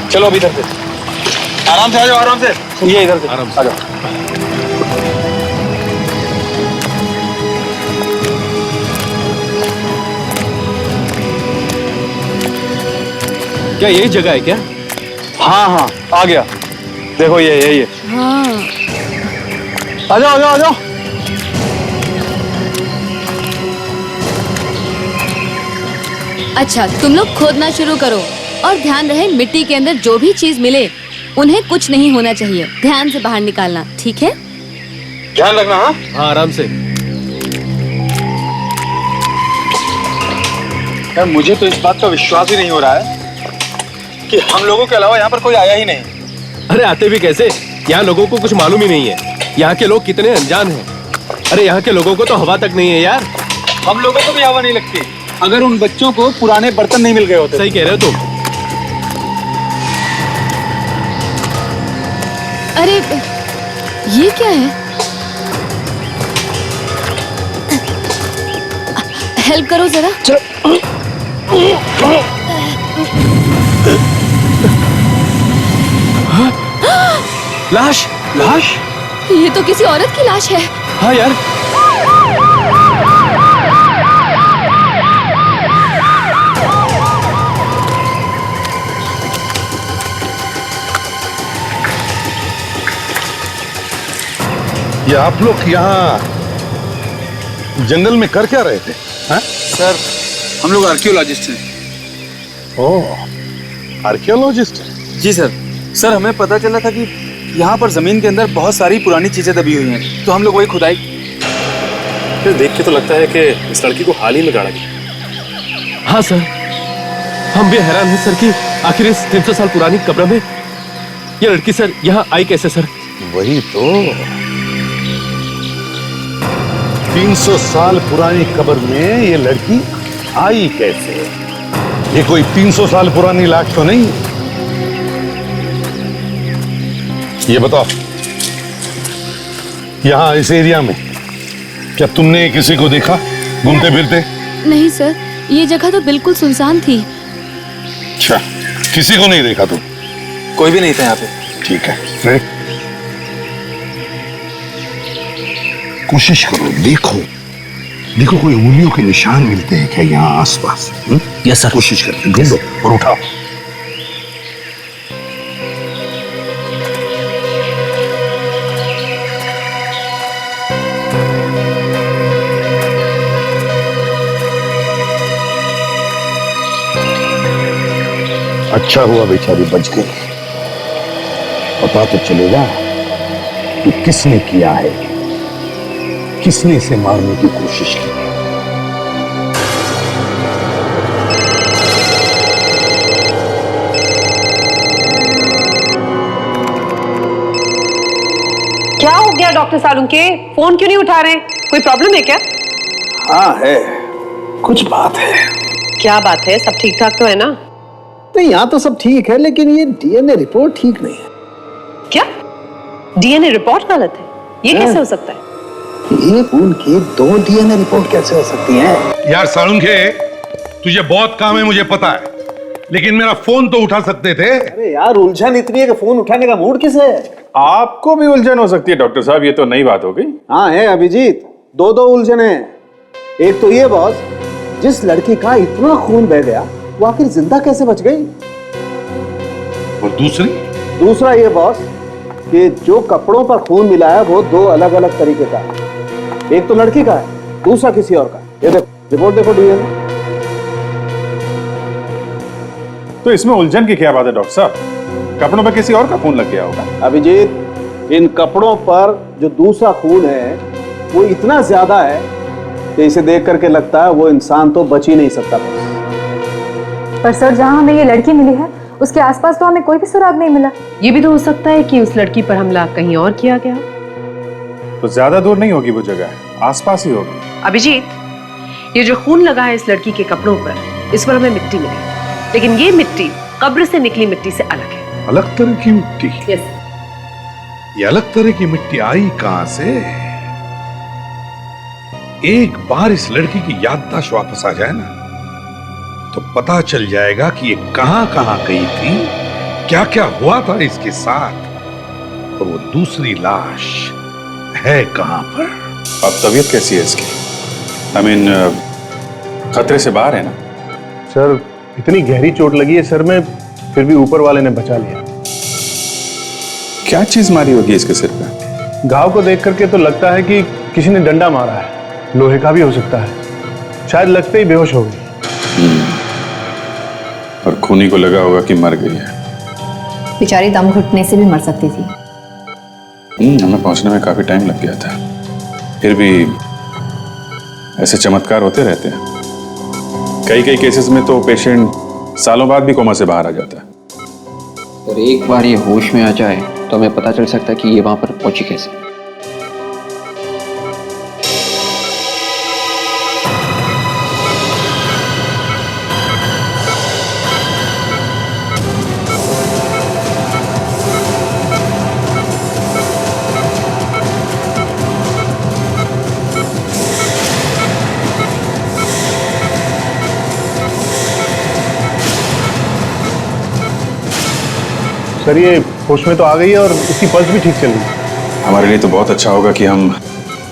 चलो अभी इधर से आराम से आ जाओ, आराम से। ये इधर से आराम से आ जाओ। क्या यही जगह है क्या? हाँ आ गया। देखो ये यही है। हाँ। आ जाओ। अच्छा, तुम लोग खोदना शुरू करो और ध्यान रहे मिट्टी के अंदर जो भी चीज मिले उन्हें कुछ नहीं होना चाहिए। ध्यान से बाहर निकालना, ठीक है? ध्यान रखना। हाँ आराम से। यार मुझे तो इस बात का विश्वास ही नहीं हो रहा है कि हम लोगों के अलावा यहाँ पर कोई आया ही नहीं। अरे आते भी कैसे? यहाँ लोगों को कुछ मालूम ही नहीं है। यहाँ के लोग कितने अनजान हैं। अरे यहाँ के लोगों को तो हवा तक नहीं है यार। हम लोगों को भी हवा नहीं लगती अगर उन बच्चों को पुराने बर्तन नहीं मिल गए होते। सही कह रहे हो तुम। अरे ये क्या है? हेल्प करो जरा। लाश। ये तो किसी औरत की लाश है। हाँ यार। ये आप लोग यहाँ जंगल में कर क्या रहे थे? हाँ? सर हम लोग आर्कियोलॉजिस्ट हैं। ओह, आर्कियोलॉजिस्ट? जी सर हमें पता चला था कि यहाँ पर जमीन के अंदर बहुत सारी पुरानी चीजें दबी हुई हैं, तो हम लोग वही खुदाई। फिर देख के तो लगता है कि इस लड़की को हाल ही में गाड़ा गया। हाँ सर, हम भी हैरान हैं सर कि आखिर इस 300 साल पुरानी कब्र में ये लड़की सर यहाँ आई कैसे सर? वही तो, 300 साल पुरानी कब्र में ये लड़की आई कैसे? ये कोई 300 साल पुरानी लाश तो नहीं। ये बताओ, यहां इस एरिया में क्या तुमने किसी को देखा घूमते फिरते? नहीं सर, ये जगह तो बिल्कुल सुनसान थी। अच्छा, किसी को नहीं देखा तुम? कोई भी नहीं था यहाँ पे। ठीक है, कोशिश करो, देखो कोई उंगलियों के निशान मिलते हैं क्या यहाँ आसपास? Yes sir. कोशिश करके ढूंढो और उठाओ। अच्छा हुआ बेचारी बच गई। पता तो चलेगा कि किसने किया है, किसने इसे मारने की कोशिश की। क्या हो गया डॉक्टर सालुंके? फोन क्यों नहीं उठा रहे? कोई प्रॉब्लम है क्या? हाँ है, कुछ बात है। क्या बात है? सब ठीक ठाक तो है ना? तो यहाँ तो सब ठीक है, लेकिन ये डीएनए रिपोर्ट ठीक नहीं है। क्या डीएनए रिपोर्ट गलत है? ये कैसे हो सकता है? ये खून की 2 डीएनए रिपोर्ट कैसे हो सकती है? यार सालुंके, तुझे बहुत काम है मुझे पता है, लेकिन मेरा फोन तो उठा सकते थे। अरे यार, उलझन इतनी है कि फोन उठाने का मूड किसे है? आपको भी उलझन हो सकती है डॉक्टर साहब, ये तो नई बात हो गई। हाँ है अभिजीत, 2 उलझन है। एक तो ये बॉस, जिस लड़की का इतना खून बह गया वो आखिर जिंदा कैसे बच गई? और दूसरा ये बॉस कि जो कपड़ों पर खून मिला है वो 2 अलग अलग तरीके का है। एक तो लड़की का है, दूसरा किसी और का। ये देखो, रिपोर्ट देखो डीएनए। तो इसमें उलझन की क्या बात है डॉक्टर साहब? कपड़ों पर किसी और का खून लग गया होगा। अभिजीत, इन कपड़ों पर जो दूसरा खून है वो इतना ज्यादा है कि इसे देख करके लगता है वो इंसान तो बच ही नहीं सकता। पर सर, जहां हमें ये लड़की मिली है उसके आसपास तो हमें कोई भी सुराग नहीं मिला। ये भी तो हो सकता है कि उस लड़की पर हमला कहीं और किया गया। तो ज्यादा दूर नहीं होगी वो जगह, आसपास ही होगी। अभिजीत, ये जो खून लगा है इस लड़की के कपड़ों पर, इस पर हमें मिट्टी मिली, लेकिन ये मिट्टी कब्र से निकली मिट्टी से अलग है। अलग तरह की मिट्टी? यस। ये अलग तरह की मिट्टी आई कहां से? एक बार इस लड़की की याददाश्त वापस आ जाए ना, तो पता चल जाएगा कि ये कहां कहां गई थी, क्या क्या हुआ था इसके साथ, और वो दूसरी लाश है कहां पर। अब तबीयत कैसी है इसकी? आई मीन खतरे से बाहर है ना? सर इतनी गहरी चोट लगी है सर में, फिर भी ऊपर वाले ने बचा लिया। क्या चीज मारी होगी इसके सिर पे? घाव को देख करके तो लगता है कि किसी ने डंडा मारा है, लोहे का भी हो सकता है। शायद लगते ही बेहोश हो गई। और खूनी को लगा होगा कि मर गई है। बेचारी दम घुटने से भी मर सकती थी। हमें पहुंचने में काफी टाइम लग गया था, फिर भी ऐसे चमत्कार होते रहते हैं। कई कई केसेस में तो पेशेंट सालों बाद भी कोमा से बाहर आ जाता है। और एक बार ये होश में आ जाए तो हमें पता चल सकता है कि ये वहां पर पहुंची कैसे। सर ये होश में तो आ गई है और उसकी पल्स भी ठीक चल रही है। हमारे लिए तो बहुत अच्छा होगा कि हम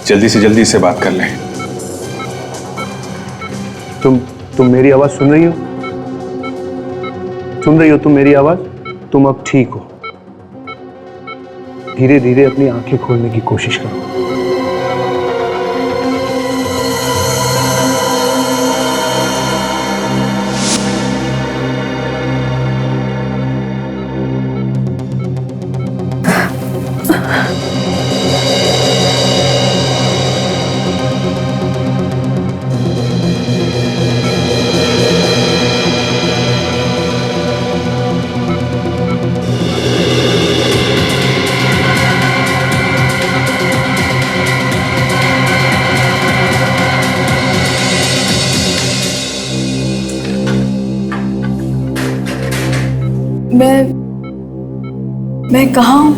जल्दी से जल्दी इससे बात कर लें। तुम मेरी आवाज सुन रही हो? सुन रही हो तुम मेरी आवाज? तुम अब ठीक हो। धीरे धीरे अपनी आंखें खोलने की कोशिश करो। मैं कहाँ हूँ?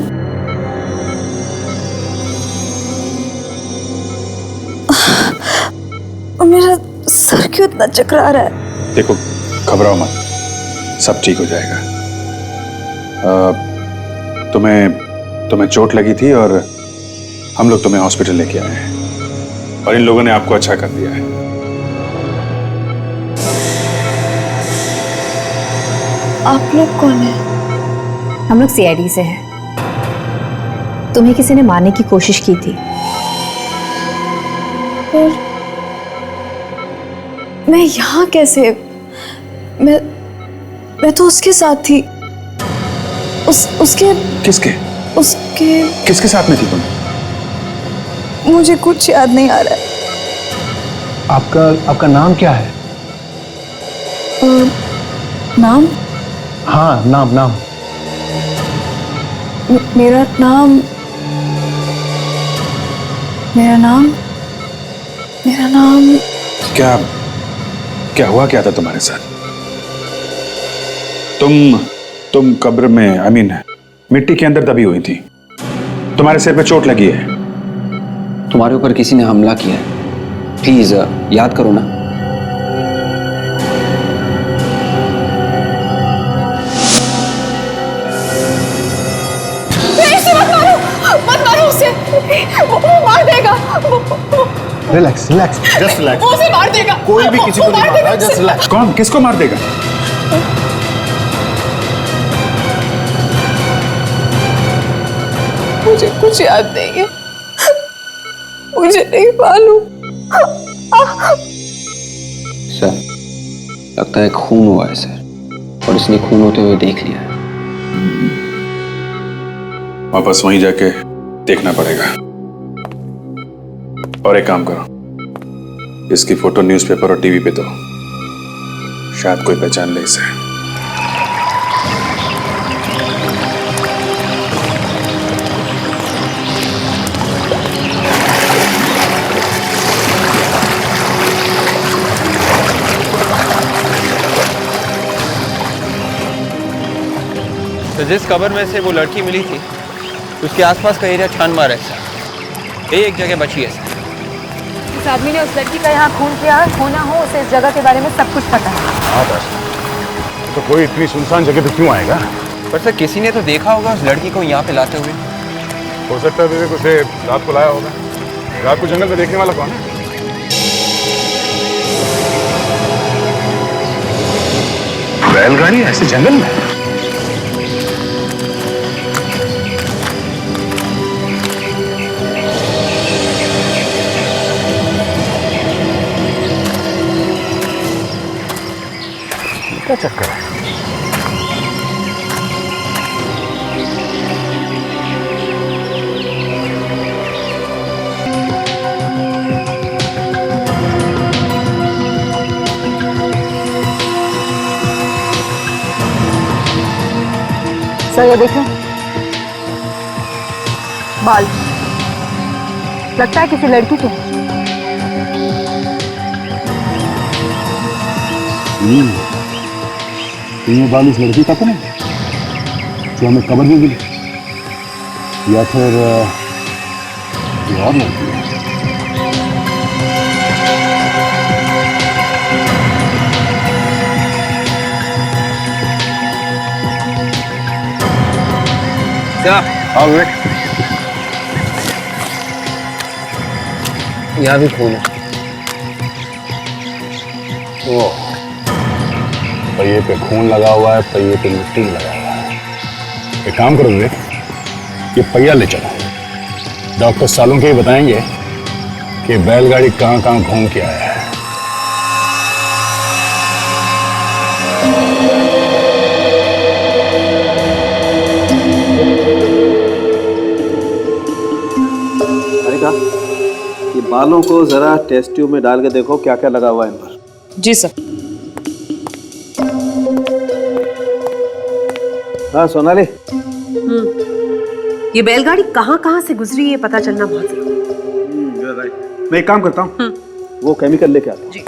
मेरा सर क्यों इतना चकरा रहा है? देखो घबराओ मत, सब ठीक हो जाएगा। तुम्हें चोट लगी थी और हम लोग तुम्हें हॉस्पिटल लेके आए हैं और इन लोगों ने आपको अच्छा कर दिया है। आप लोग कौन हैं? हम लोग सीआईडी से हैं। तुम्हें किसी ने मारने की कोशिश की थी। और मैं यहाँ कैसे? मैं तो उसके साथ थी। उसके किसके साथ में थी तुम? मुझे कुछ याद नहीं आ रहा है। आपका नाम क्या है? नाम? हाँ नाम। मेरा नाम क्या हुआ क्या था तुम्हारे साथ? तुम कब्र में आई मीन मिट्टी के अंदर दबी हुई थी, तुम्हारे सिर पे चोट लगी है। तुम्हारे ऊपर किसी ने हमला किया है। प्लीज याद करो ना। मत मारो उसे, वो मार देगा। Relax, just relax. वो उसे मार देगा। कोई भी किसी को नहीं मार रहा है, जस्ट रिलैक्स। कौन किसको मार देगा? मुझे कुछ याद नहीं है, मुझे नहीं मालूम। सर लगता है खून हुआ है सर, और इसने खून होते हुए देख लिया है। वापस वहीं जाके देखना पड़ेगा। और एक काम करो, इसकी फोटो न्यूज़पेपर और टीवी पे दो, शायद कोई पहचान ले इसे। तो जिस कब्र में से वो लड़की मिली थी, उसके आसपास का एरिया छान मारा है सर, एक जगह बची है सर। इस आदमी ने उस लड़की का यहाँ खून किया है, खूना हो उसे इस जगह के बारे में सब कुछ पता है। हाँ बस, तो कोई इतनी सुनसान जगह पे क्यों आएगा? पर सर किसी ने तो देखा होगा उस लड़की को यहाँ पे लाते हुए। हो सकता है विवेक उसे रात को लाया होगा। रात को जंगल में देखने वाला कौन है? बैलगाड़ी ऐसे जंगल में? क्या चक्कर है? सर ये देखें, बाल लगता है किसी लड़की के हैं। ये बाल इस लड़की का तो नहीं जो हमें कबर में मिली, या फिर ये और लड़की है? क्या? हाँ विवेक, यहाँ भी खून है। ओ, पहिए पे खून लगा हुआ है, पहिए पे मिट्टी लगा हुआ है। एक काम करो विवेक, ये पहिया ले चलो, डॉक्टर सालुंके ही बताएंगे कि बैलगाड़ी कहाँ कहाँ घूम के आया है। अनिका, ये बालों को जरा टेस्ट ट्यूब में डाल के देखो क्या क्या लगा हुआ है इन पर। जी सर। हाँ सोनाली, ये बैलगाड़ी कहाँ कहाँ से गुजरी है पता चलना बहुत जरूरी है। मैं एक काम करता हूँ, वो केमिकल लेके आता हूँ। जी।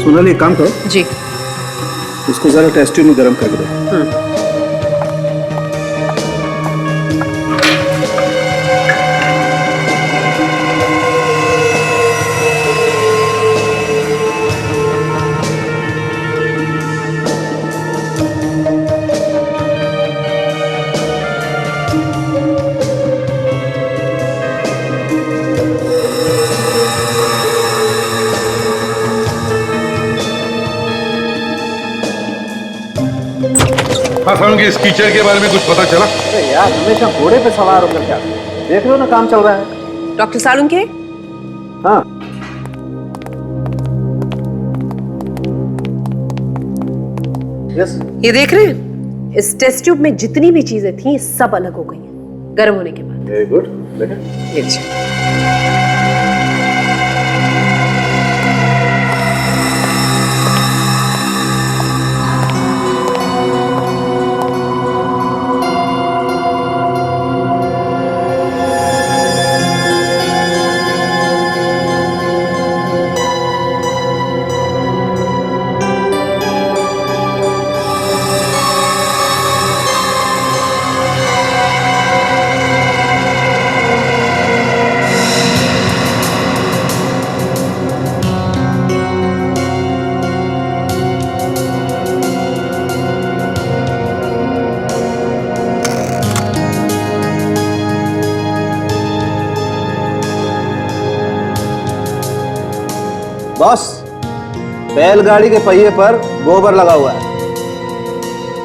सोनाली एक काम करो जी, इसको जरा टेस्ट ट्यूब में गर्म करके दो। हाँ सालुंके, इस कीचड़ के बारे में कुछ पता चला? अरे यार, हमेशा घोड़े पे सवार होकर क्या देख रहे हो ना, काम चल रहा है। डॉक्टर सालुंके। हाँ यस, ये देख रहे हैं, इस टेस्ट ट्यूब में जितनी भी चीजें थी सब अलग हो गई हैं गर्म होने के बाद। Very good. देखें, ये लीजिए। बॉस, बैलगाड़ी के पहिए पर गोबर लगा हुआ है,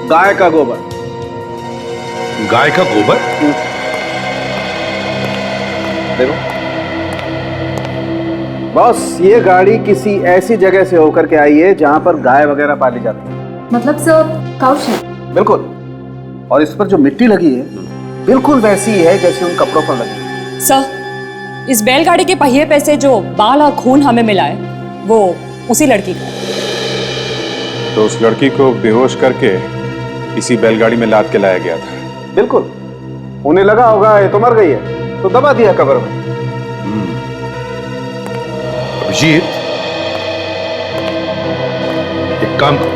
गाय का गोबर। गाय का गोबर? देखो बॉस, ये गाड़ी किसी ऐसी जगह से होकर के आई है जहां पर गाय वगैरह पाली जाती है। मतलब सर काउ शेड? बिल्कुल। और इस पर जो मिट्टी लगी है बिल्कुल वैसी ही है जैसे उन कपड़ों पर लगी है। सर, इस बैलगाड़ी के पहिए पे से जो बाल और खून हमें मिला है वो उसी लड़की का। तो उस लड़की को बेहोश करके इसी बैलगाड़ी में लाद के लाया गया था। बिल्कुल। उन्हें लगा होगा ये तो मर गई है, तो दबा दिया कब्र में। अभिजीत, एक काम करो,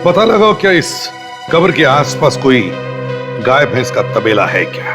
पता लगाओ क्या इस कब्र के आसपास कोई गाय भैंस का तबेला है क्या?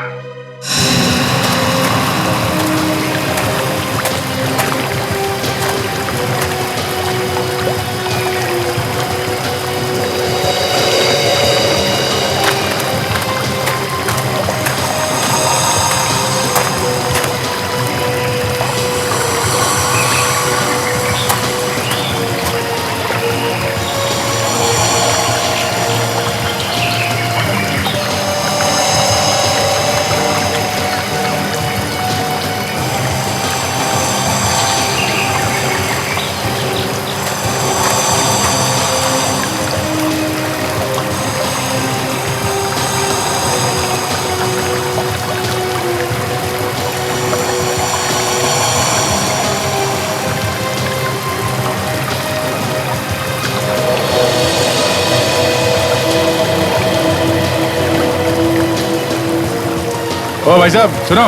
ओ भाई साहब सुनो।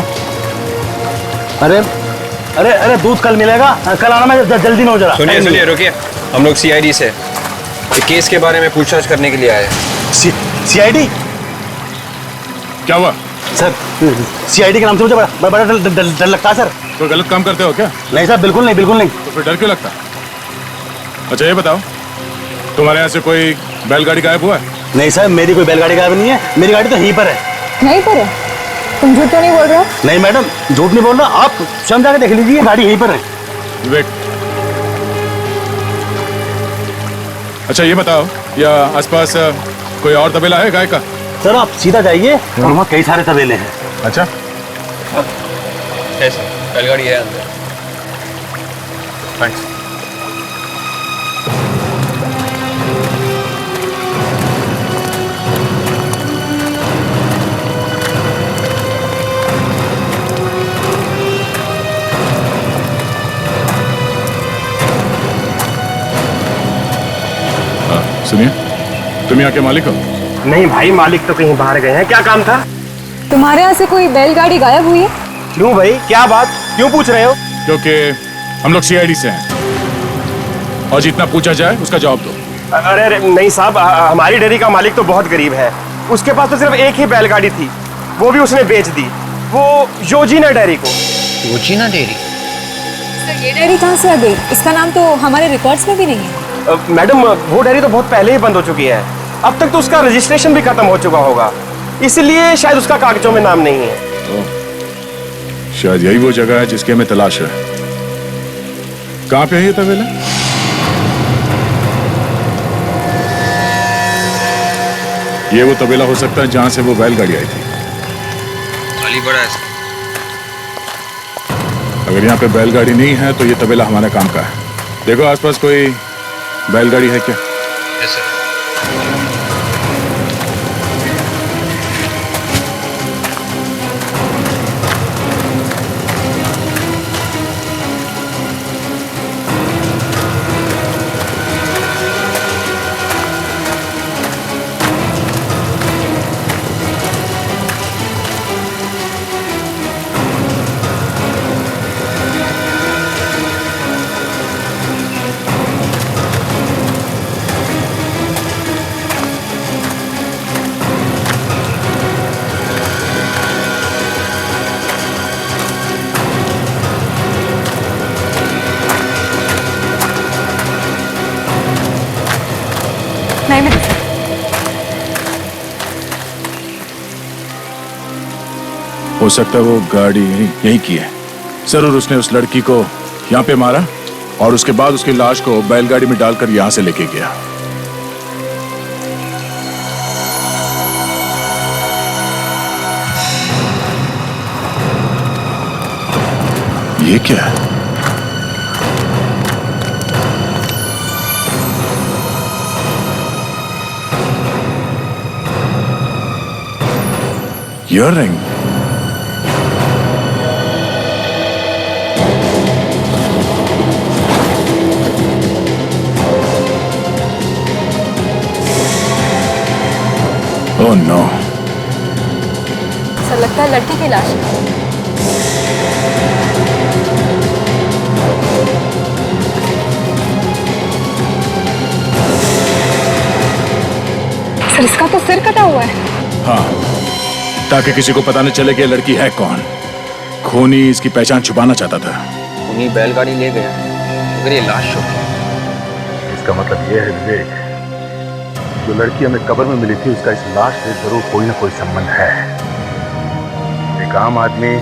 अरे अरे अरे, दूध कल मिलेगा, कल आना, मैं जल्दी में हो जरा। सुनिए सुनिए, रुकिए। हम लोग सीआईडी से एक केस के बारे में पूछताछ करने के लिए आए हैं। सीआईडी? क्या हुआ? सर, सीआईडी के नाम से मुझे बड़ा डर लगता है सर। कोई गलत काम करते हो क्या? नहीं सर, बिल्कुल नहीं, बिल्कुल नहीं। तो फिर डर क्यों लगता? अच्छा ये बताओ, तुम्हारे यहाँ से कोई बैलगाड़ी गायब हुआ है? नहीं सर, मेरी कोई बैलगाड़ी गायब नहीं है, मेरी गाड़ी तो यहीं पर है। यहीं पर है? तुम झूठ तो नहीं बोल रहे हो? नहीं मैडम, झूठ नहीं बोल रहा, आप स्वयं जाकर देख लीजिए, गाड़ी यहीं पर है। विवेक, अच्छा ये बताओ, या आसपास कोई और तबेला है गाय का? सर आप सीधा जाइए और वहाँ कई सारे तबेले हैं। अच्छा कैसे? बैलगाड़ी है अंदर। थैंक्स। सुनिए, तुम यहाँ के मालिक हो? नहीं भाई, मालिक तो कहीं बाहर गए हैं। क्या काम था? तुम्हारे यहाँ से कोई बैलगाड़ी गायब हुई है? क्यों भाई, क्या बात, क्यों पूछ रहे हो? क्योंकि हम लोग सीआईडी से हैं और जितना पूछा जाए उसका जवाब दो। अरे अरे नहीं साहब, हमारी डेयरी का मालिक तो बहुत गरीब है। उसके पास तो सिर्फ एक ही बैलगाड़ी थी, वो भी उसने बेच दी, वो योजीना डेयरी को। योजीना डेयरी? सर ये डेयरी कहाँ से आ गई? इसका नाम तो हमारे रिकॉर्ड्स में भी नहीं है। मैडम, वो डेयरी तो बहुत पहले ही बंद हो चुकी है। अब तक तो उसका रजिस्ट्रेशन भी खत्म हो चुका होगा, इसलिए शायद उसका कागजों में नाम नहीं है। शायद यही वो जगह है जिसकी हमें तलाश है। कहाँ पे है ये तबेला? ये वो तबेला हो सकता है जहां से वो बैलगाड़ी आई थी। खाली पड़ा है। अगर यहाँ पे बैलगाड़ी नहीं है तो ये तबेला हमारा काम का है। देखो आसपास कोई बैलगाड़ी है क्या? Yes sir. नहीं मैं हो सकता है वो गाड़ी यहीं की है। जरूर उसने उस लड़की को यहाँ पे मारा और उसके बाद उसकी लाश को बैलगाड़ी में डालकर यहां से लेके गया। ये क्या है? Earring. Oh no. सर लगता है लड़की की लाश है। सर इसका तो सिर कटा हुआ है। हाँ, ताकि किसी को पता न चले कि ये लड़की है कौन। खूनी इसकी पहचान छुपाना चाहता था। खूनी बैलगाड़ी ले गया मगर ये लाश हो। इसका मतलब ये है विवेक, जो लड़की हमें कब्र में मिली थी उसका इस लाश से जरूर कोई ना कोई संबंध है। एक आम आदमी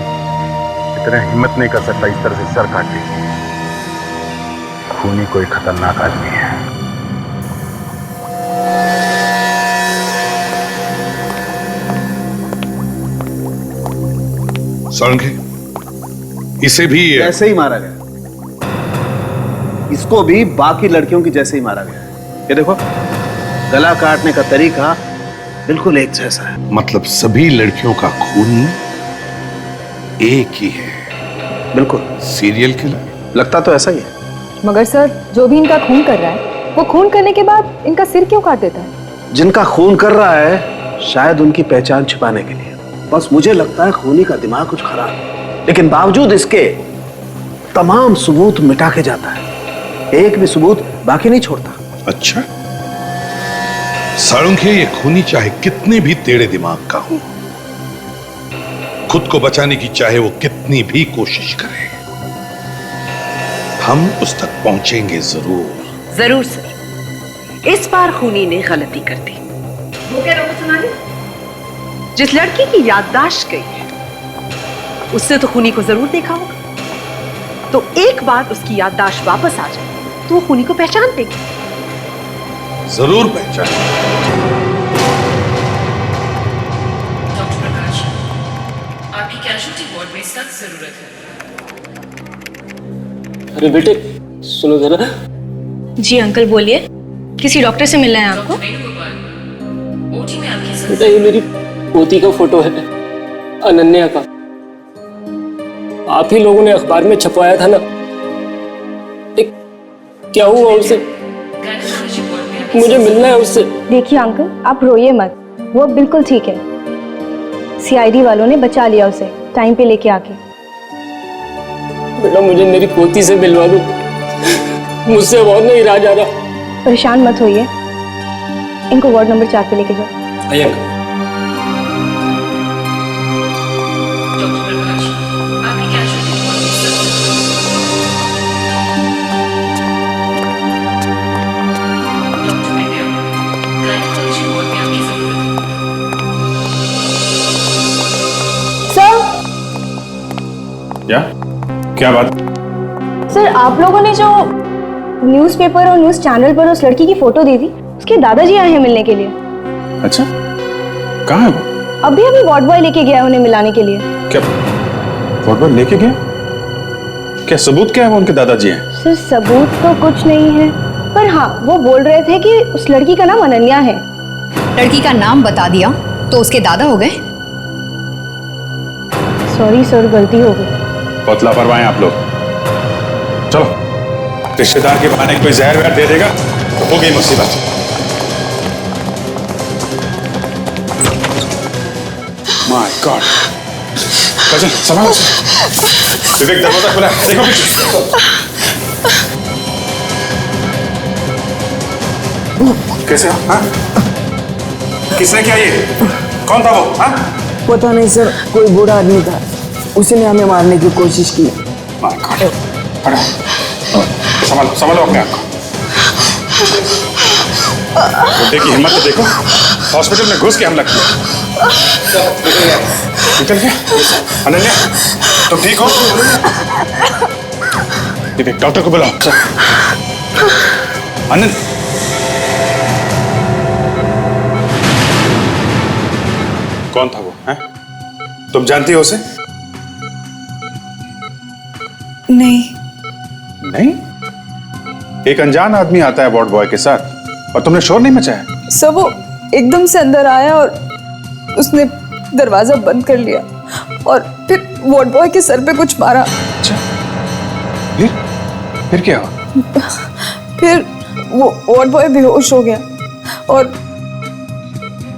इतना हिम्मत नहीं कर सकता इस तरह से सर काट ले। खूनी कोई खतरनाक आदमी है। सोलंकी, इसे भी ऐसे ही मारा गया। इसको भी बाकी लड़कियों की जैसे ही मारा गया। ये देखो, गला काटने का तरीका बिल्कुल एक जैसा है। मतलब सभी लड़कियों का खूनी एक ही है? बिल्कुल। Serial killer? लगता तो ऐसा ही है। मगर सर जो भी इनका खून कर रहा है वो खून करने के बाद इनका सिर क्यों काट देता है? जिनका खून कर रहा है शायद उनकी पहचान छिपाने के लिए। बस मुझे लगता है खूनी का दिमाग कुछ खराब है, लेकिन बावजूद इसके तमाम सबूत मिटा के जाता है। एक भी सबूत बाकी नहीं छोड़ता। अच्छा, साळुंखे, ये खूनी चाहे कितने भी टेढ़े दिमाग का हो, खुद को बचाने की चाहे वो कितनी भी कोशिश करे, हम उस तक पहुंचेंगे जरूर। जरूर सर। इस बार खूनी ने गलती कर दी। वो क्या रोको सुनाने? जिस लड़की की याददाश्त गई है उससे तो खूनी को जरूर देखा होगा, तो एक बार उसकी याददाश्त वापस आ जाए तो वो खूनी को पहचान देगी। जरूर पहचान। डॉक्टर प्रकाश, आपकी कैजुअल्टी वार्ड में सख्त जरूरत है। अरे बेटे सुनो जरा। जी अंकल बोलिए, किसी डॉक्टर से मिलना है आपको? बेटा ये मेरी पोती का फोटो है, अनन्या का। आप ही लोगों ने अखबार में छपवाया था ना। क्या हुआ उसे? मुझे मिलना है उससे। देखिए अंकल, आप रोइए मत, वो बिल्कुल ठीक है। सीआईडी वालों ने बचा लिया उसे टाइम पे लेके आके। बेटा मुझे मेरी पोती से मिलवा दो, मुझसे और नहीं रहा जा रहा। परेशान मत होइए, इनको वार्ड नंबर 4 पे लेके जाओ। आइए। क्या बात? सर आप लोगों ने जो न्यूज़पेपर और न्यूज़ चैनल पर उस लड़की की फोटो दी थी, उसके दादाजी आए हैं मिलने के लिए। अच्छा, कहाँ है वो? अभी वार्ड बॉय लेके गया है उन्हें मिलाने के लिए। क्या वार्ड बॉय लेके गया? क्या सबूत क्या है वो उनके दादाजी हैं? सर सबूत तो कुछ नहीं है, पर हाँ वो बोल रहे थे कि उस लड़की का नाम अनन्या है। लड़की का नाम बता दिया तो उसके दादा हो गए? सॉरी सर, गलती हो गई। बहुत लापरवाह हैं आप लोग। चलो, रिश्तेदार के बहाने कोई जहर वहर दे देगा तो हो गई मुसीबत। माय गॉड, कजन संभालो। विवेक दरवाजा खुला है, देखो पीछे। कैसे हो? हाँ? किसने किया ये? कौन था वो? हाँ? पता नहीं सर, कोई बूढ़ा आदमी था, उसने हमें मारने की कोशिश की। संभालो संभालो अपने आप को। बुड्ढे की हिम्मत तो देखो, हॉस्पिटल में घुस के हमला किया। निकल गया। अनन्या तुम ठीक हो? विवेक, डॉक्टर को बुलाओ। आनंद, कौन था वो? है? तुम जानती हो उसे? नहीं। नहीं? एक अनजान आदमी आता है वार्ड बॉय के साथ और तुमने शोर नहीं मचाया? सर वो एकदम से अंदर आया और उसने दरवाजा बंद कर लिया और फिर वार्ड बॉय के सर पे कुछ मारा। अच्छा, फिर क्या हुआ? फिर वो वार्ड बॉय बेहोश हो गया और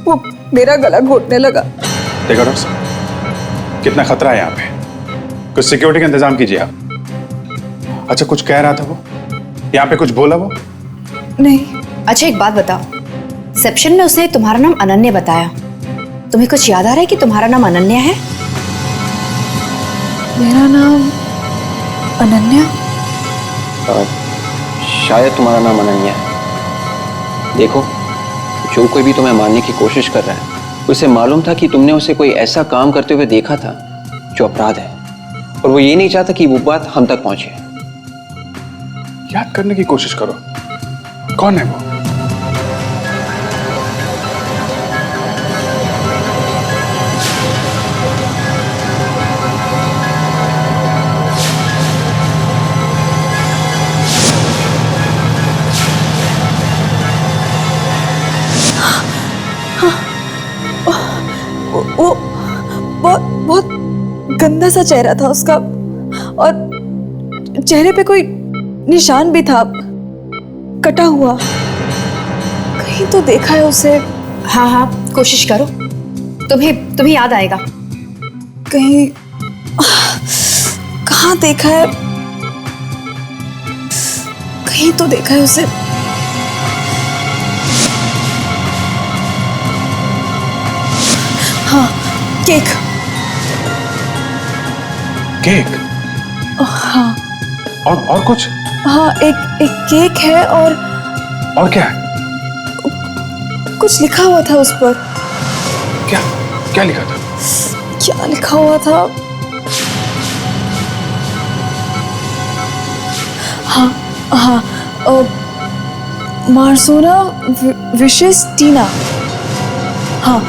वो मेरा गला घोटने लगा। देखो डॉक्टर साहब, कितना खतरा है यहाँ पे, कुछ सिक्योरिटी का इंतजाम कीजिए आप। अच्छा, कुछ कह रहा था वो? यहाँ पे कुछ बोला वो? नहीं। अच्छा एक बात बताओ, रिसेप्शन में उसने तुम्हारा नाम अनन्या बताया, तुम्हें कुछ याद आ रहा है कि तुम्हारा नाम अनन्या है? मेरा नाम अनन्या? शायद तुम्हारा नाम अनन्या है। देखो, जो कोई भी तुम्हें मारने की कोशिश कर रहा है, उसे मालूम था कि तुमने उसे कोई ऐसा काम करते हुए देखा था जो अपराध है, और वो ये नहीं चाहता कि वो बात हम तक पहुंचे। याद करने की कोशिश करो, कौन है वो? वो बहुत गंदा सा चेहरा था उसका और चेहरे पे कोई निशान भी था, कटा हुआ। कहीं तो देखा है उसे। हाँ हाँ कोशिश करो, तुम्हें याद आएगा। कहीं कहाँ देखा है, कहीं तो देखा है उसे। हाँ, केक। केक? हाँ। और कुछ? हाँ, एक केक है और क्या है? कुछ लिखा हुआ था उस पर। क्या लिखा था? क्या लिखा हुआ था? हाँ, मार्जोना विशेस टीना। हाँ,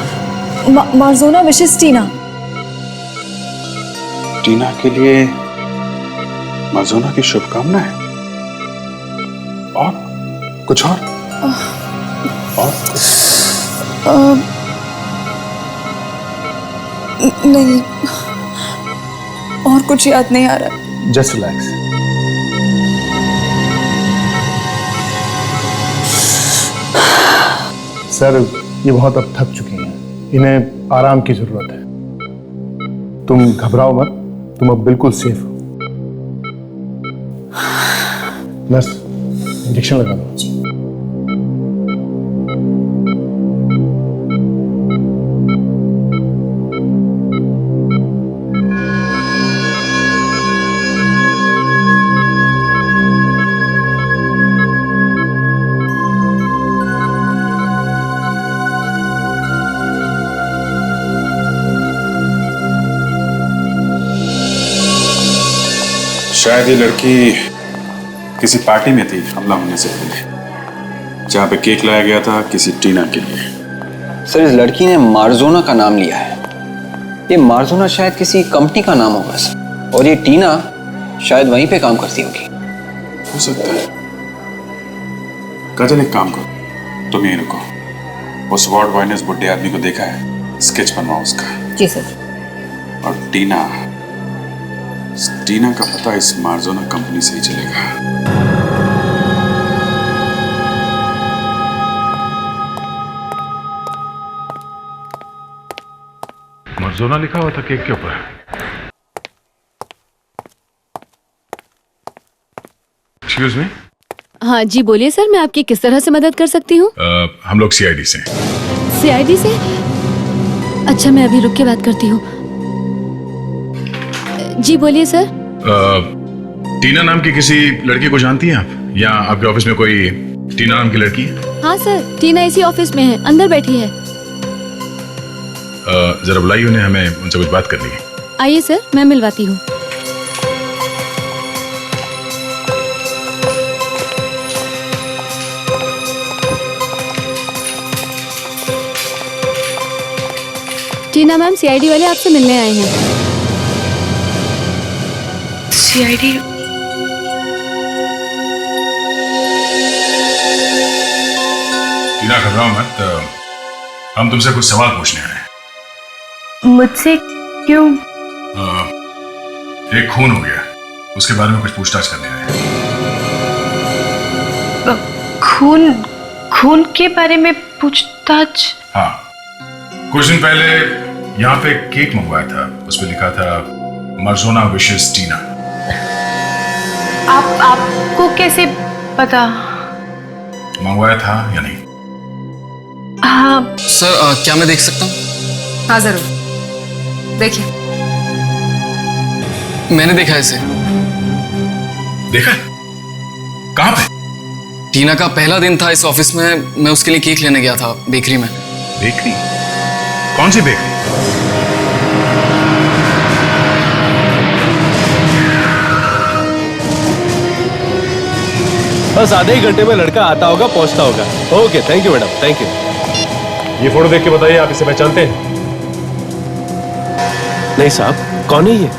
मार्जोना विशेस टीना। टीना के लिए मार्जोना की शुभकामनाएं। और कुछ और? नहीं, और कुछ याद नहीं आ रहा। Just relax. सर, ये बहुत अब थक चुकी हैं, इन्हें आराम की जरूरत है। तुम घबराओ मत, तुम अब बिल्कुल सेफ हो। नर्स, इंजेक्शन लगा दो। शायद ये लड़की किसी पार्टी में थी हमला होने से पहले, जहां पे केक लाया गया था किसी टीना के लिए। सर, इस लड़की ने मार्जोना का नाम लिया है। ये मार्जोना शायद किसी कंपनी का नाम होगा सर, और ये टीना शायद वहीं पे काम करती होगी। हो सकता है। काजल, एक काम करो, तुम यहीं रुको। उस वार्ड बॉय ने उस बुढ़े आदमी को देखा है, स्केच बनवाओ उसका। जी सर। और टीना का पता इस मार्जोना कंपनी से ही चलेगा। मार्जोना लिखा हुआ था केक के ऊपर। Excuse me. हाँ जी बोलिए सर, मैं आपकी किस तरह से मदद कर सकती हूँ? हम लोग सीआईडी से। सीआईडी से? अच्छा, मैं अभी रुक के बात करती हूँ। जी बोलिए सर। टीना नाम की किसी लड़की को जानती हैं आप, या आपके ऑफिस में कोई टीना नाम की लड़की है? हाँ सर, टीना इसी ऑफिस में है, अंदर बैठी है। जरा बुलाइए उन्हें, हमें उनसे कुछ बात करनी है। आइए सर, मैं मिलवाती हूँ। टीना मैम सीआईडी वाले आपसे मिलने आए हैं। सीआईडी? टीना घबराओ मत, हम तुमसे कुछ सवाल पूछने आए हैं। मुझसे क्यों? एक खून हो गया, उसके बारे में कुछ पूछताछ करने आए हैं। खून के बारे में पूछताछ? हाँ, कुछ दिन पहले यहाँ पे एक केक मंगवाया था, उस पे लिखा था मर्जोना विशेस टीना। आपको कैसे पता? मंगवाया था या नहीं? हाँ सर, क्या मैं देख सकता हूँ? हाँ जरूर, देखिए। मैंने देखा इसे। देखा? कहाँ पे? टीना का पहला दिन था इस ऑफिस में, मैं उसके लिए केक लेने गया था बेकरी में। बेकरी? कौन सी बेकरी? बस आधे ही घंटे में लड़का आता होगा, पहुंचता होगा। Okay, thank you madam, thank you. ये फोटो देख के बताइए, आप इसे पहचानते हैं? नहीं साहब, कौन है ये?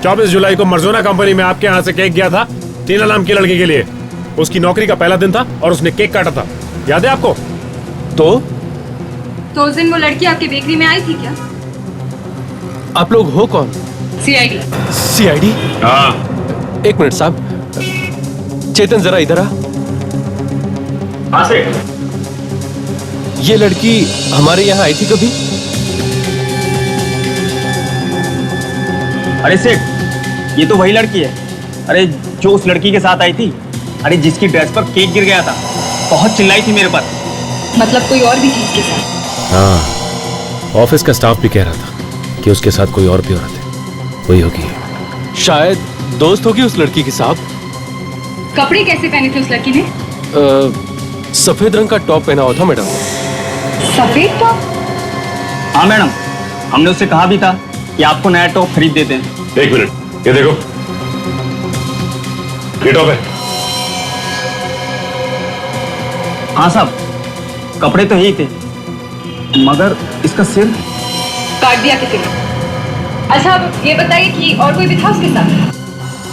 24 जुलाई को मर्जोना कंपनी में आपके यहाँ से केक गया था टीना नाम की लड़की के लिए। उसकी नौकरी का पहला दिन था और उसने केक काटा था, याद है आपको? तो उस दिन वो लड़की आपकी बेकरी में आई थी क्या? आप लोग हो कौन? सीआईडी। सीआईडी? हाँ। एक मिनट साहब, चेतन जरा इधर आ। ये लड़की हमारे यहाँ आई थी कभी? अरे सेठ, ये तो वही लड़की है। अरे जो उस लड़की के साथ आई थी, अरे जिसकी ड्रेस पर केक गिर गया था, बहुत चिल्लाई थी मेरे पर। मतलब कोई और भी थी इसके साथ? हाँ, ऑफिस का स्टाफ भी कह रहा था कि उसके साथ कोई और भी औरत है, वही होगी। शायद दोस्त होगी उस लड़की के साथ। कपड़े कैसे पहने थे उस लड़की ने? सफेद रंग का टॉप पहना हुआ था मैडम। सफेद टॉप? हाँ मैडम, हमने उससे कहा भी था कि आपको नया टॉप खरीद देते हैं। एक मिनट, ये देखो, ये टॉप है। हाँ साहब, कपड़े तो यही थे, मगर इसका सिर काट दिया किसी ने। अच्छा अब ये बताइए कि और कोई भी था उसके साथ?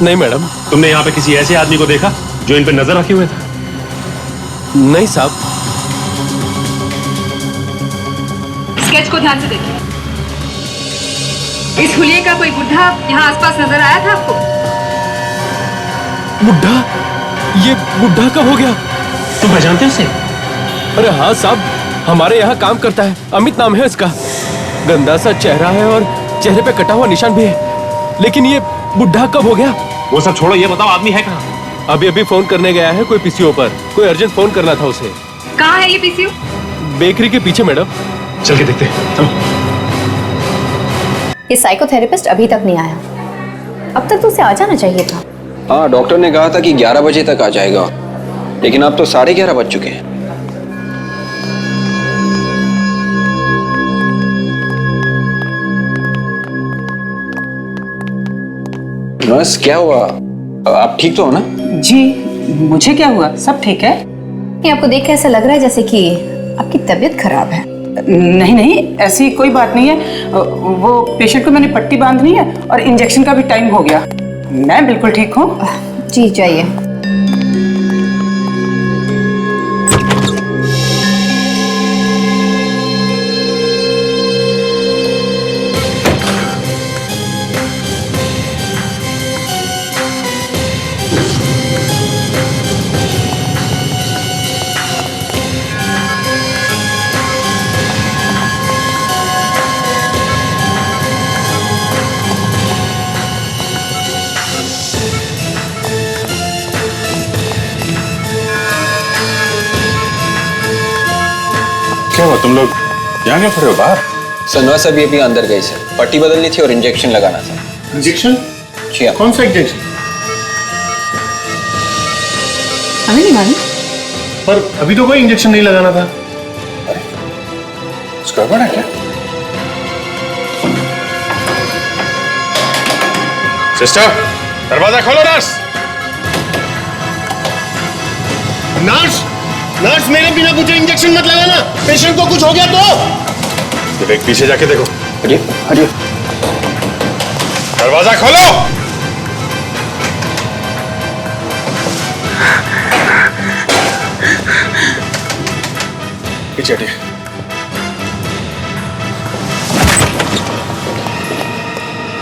नहीं मैडम। तुमने यहाँ पे किसी ऐसे आदमी को देखा जो इन पे नजर रखे हुए था? नहीं साहब। स्केच को ध्यान से देखिए। इस हुलिये का कोई बुढ़ा यहाँ आसपास नजर आया था आपको? बुढ़ा? ये बुढ़ा कब हो गया? तुम पहचानते हो उसे? अरे हाँ साहब, हमारे यहाँ काम करता है, अमित नाम है इसका। गंदा सा चेहरा है और चेहरे पे कटा हुआ निशान भी है, लेकिन ये बुढ़ा कब हो गया? वो सब छोड़ो, ये बताओ आदमी है कहाँ? अभी फोन करने गया है कोई पीसीओ पर, कोई अर्जेंट फोन करना था उसे। कहाँ है ये पीसीओ? बेकरी के पीछे मैडम। चल के देखते हैं, चलो। ये साइकोथेरेपिस्ट अभी तक नहीं आया, अब तक तो उसे आ जाना चाहिए था। हाँ, डॉक्टर ने कहा था कि 11 बजे तक आ जाएगा, लेकिन अब तो 11:30 बज चुके हैं। नर्स, क्या हुआ? आप ठीक तो हो ना? जी, मुझे क्या हुआ? सब ठीक है। ये आपको देख के ऐसा लग रहा है जैसे कि आपकी तबीयत खराब है। नहीं नहीं, ऐसी कोई बात नहीं है। वो पेशेंट को मैंने पट्टी बांधनी है और इंजेक्शन का भी टाइम हो गया। मैं बिल्कुल ठीक हूँ। जी जाइए। क्या हुआ, तुम लोग यहाँ क्यों खड़े हो बाहर? सनवास अभी अंदर गई सर, पट्टी बदलनी थी और इंजेक्शन लगाना था। इंजेक्शन? कौन सा इंजेक्शन? हमें नहीं मालूम। पर अभी तो कोई इंजेक्शन नहीं लगाना था। कुछ गड़बड़ है क्या? सिस्टर, दरवाजा खोलो। नर्स, नर्स मेरे बिना पूछे इंजेक्शन मत लगाना। पेशेंट को कुछ हो गया तो? एक पीछे जाके देखो। हटिए हटिए। दरवाजा खोलो। पीछे हटिए।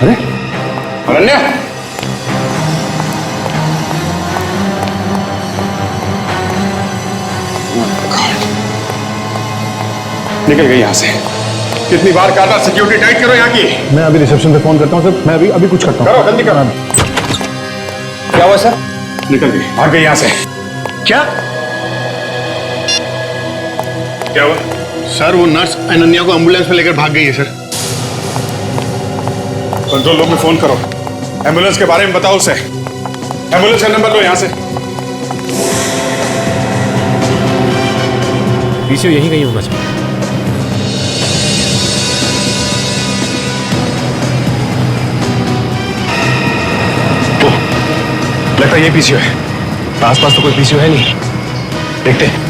अरे अनन्या, निकल गई यहां से। कितनी बार कहा था सिक्योरिटी टाइट करो यहाँ की। मैं अभी रिसेप्शन पे फोन करता हूँ सर। मैं अभी कुछ करता हूँ। करो जल्दी करो। क्या हुआ सर? निकल गई, भाग गई यहां से। क्या क्या हुआ? सर वो नर्स अनन्या को एम्बुलेंस में लेकर भाग गई है सर। कंट्रोल रूम में फोन करो, एम्बुलेंस के बारे में बताओ उसे। एम्बुलेंस का नंबर लो यहां से। पीछे यहीं कहीं होना चाहिए। लगता है ये पीसीओ है। आसपास तो कोई पीसीओ है नहीं, देखते हैं।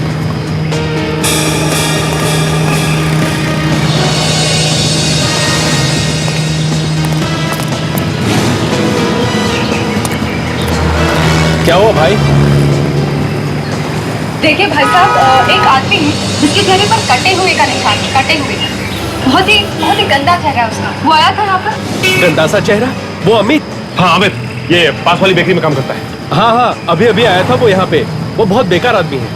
क्या हुआ भाई? देखिए भाई साहब, एक आदमी है जिसके चेहरे पर कटे हुए का निशान, कटे हुए। बहुत ही गंदा चेहरा है उसका। वो आया था यहाँ पर। गंदा सा चेहरा? वो अमित? हाँ अमित, ये पास वाली बेकरी में काम करता है। हाँ, अभी अभी आया था वो यहाँ पे। वो बहुत बेकार आदमी है।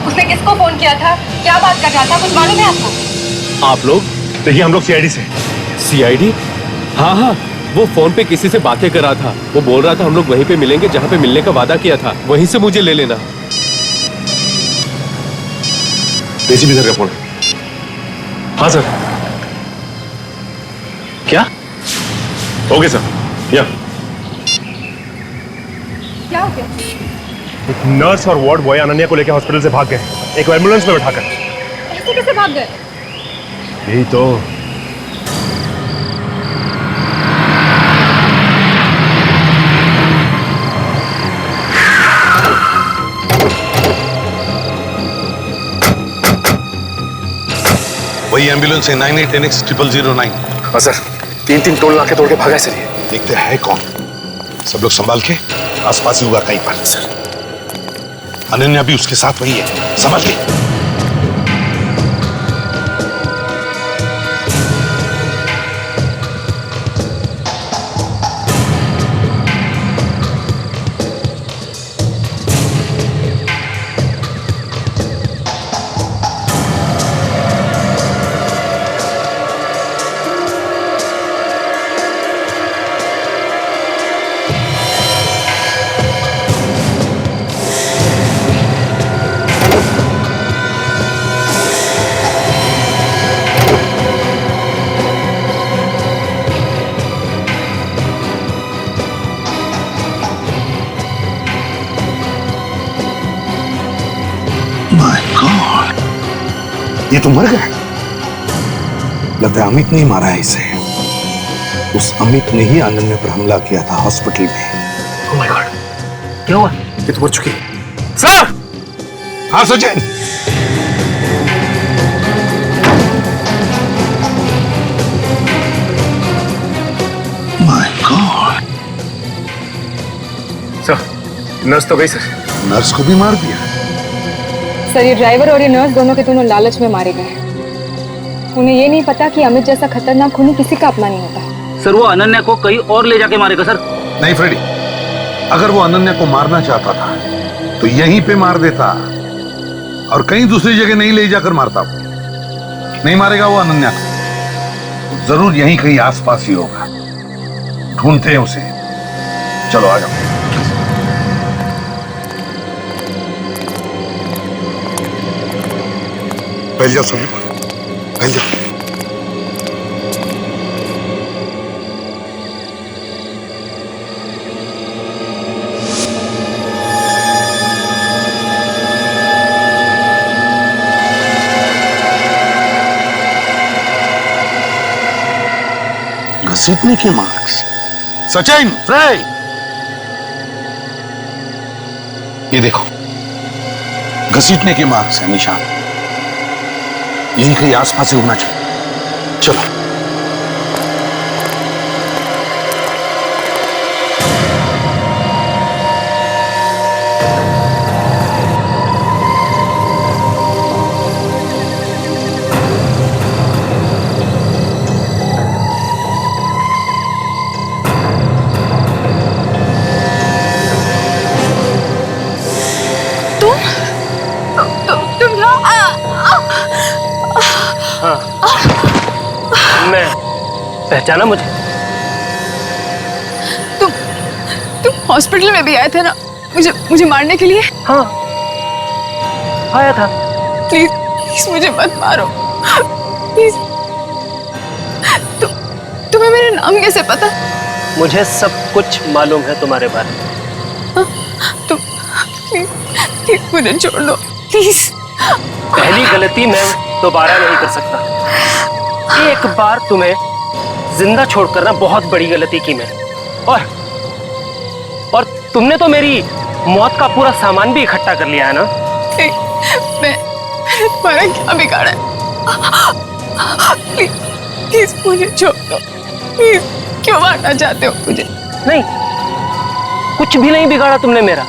उसने किसको फोन किया था, क्या बात कर रहा था, कुछ मालूम है आपको? आप लोग? देखिए हम लोग सीआईडी से। सीआईडी? हाँ, वो फोन पे किसी से बातें कर रहा था। वो बोल रहा था हम लोग वहीं पे मिलेंगे जहाँ पे मिलने का वादा किया था, वहीं से मुझे ले लेना। एसीपी सर का फोन। हाँ सर। क्या? Okay sir. या क्या हो गया? एक नर्स और वार्ड बॉय अनन्या को लेकर हॉस्पिटल से भाग गए, एक एम्बुलेंस में बैठाकर। ऐसे कैसे भाग गए? यही तो। वही एम्बुलेंस है 98NX0009। हाँ सर, 3 टोल नाके तोड़ के भागा सर। ये देखते है कौन। सब लोग संभाल के, आसपास ही होगा कहीं पर। सर अनन्या भी उसके साथ वही है, संभाल के। ये तो मर गया। लगता है अमित ने ही मारा है इसे। उस अमित ने ही अनन्या पर हमला किया था हॉस्पिटल में। ओह माय गॉड, क्या हुआ? ये तो मर चुकी है। सर! हाँ Sachin. My God. Sir, nurse तो गई सर। नर्स को भी मार दिया? सर, ये ड्राइवर और ये नर्स दोनों के दोनों लालच में मारे गए। उन्हें ये नहीं पता कि अमित जैसा खतरनाक खूनी किसी का अपना नहीं होता। सर, वो अनन्या को कहीं और ले जाके मारेगा सर। नहीं फ्रेडी, अगर वो अनन्या को मारना चाहता था तो यहीं पे मार देता और कहीं दूसरी जगह नहीं ले जाकर मारता। नहीं मारेगा वो अनन्या को, जरूर यहीं कहीं आसपास ही होगा। ढूंढते हैं उसे। चलो आ जाओ। बैठ जाओ सभी, बैठ जाओ। घसीटने के मार्क्स। सचिन, फ्राई, ये देखो, घसीटने के मार्क्स है, निशान। यहीं कहीं आसपास ही होना चाहिए। चलो। पहचाना मुझे? तुम हॉस्पिटल में भी आए थे ना मुझे मारने के लिए? हाँ, आया था। प्लीज मुझे मत मारो प्लीज। तुम्हें मेरा नाम कैसे पता? मुझे सब कुछ मालूम है तुम्हारे बारे में। तुम प्लीज मुझे छोड़ दो प्लीज। पहली गलती मैं दोबारा नहीं कर सकता। एक बार तुम्हें जिंदा छोड़कर ना बहुत बड़ी गलती की मैं। और तुमने तो मेरी मौत का पूरा सामान भी इकट्ठा कर लिया है ना? मैं तुम्हारा क्या बिगाड़ा है? प्लीज मुझे छोड़ दो प्लीज। क्यों मारना चाहते हो मुझे? नहीं, कुछ भी नहीं बिगाड़ा तुमने मेरा,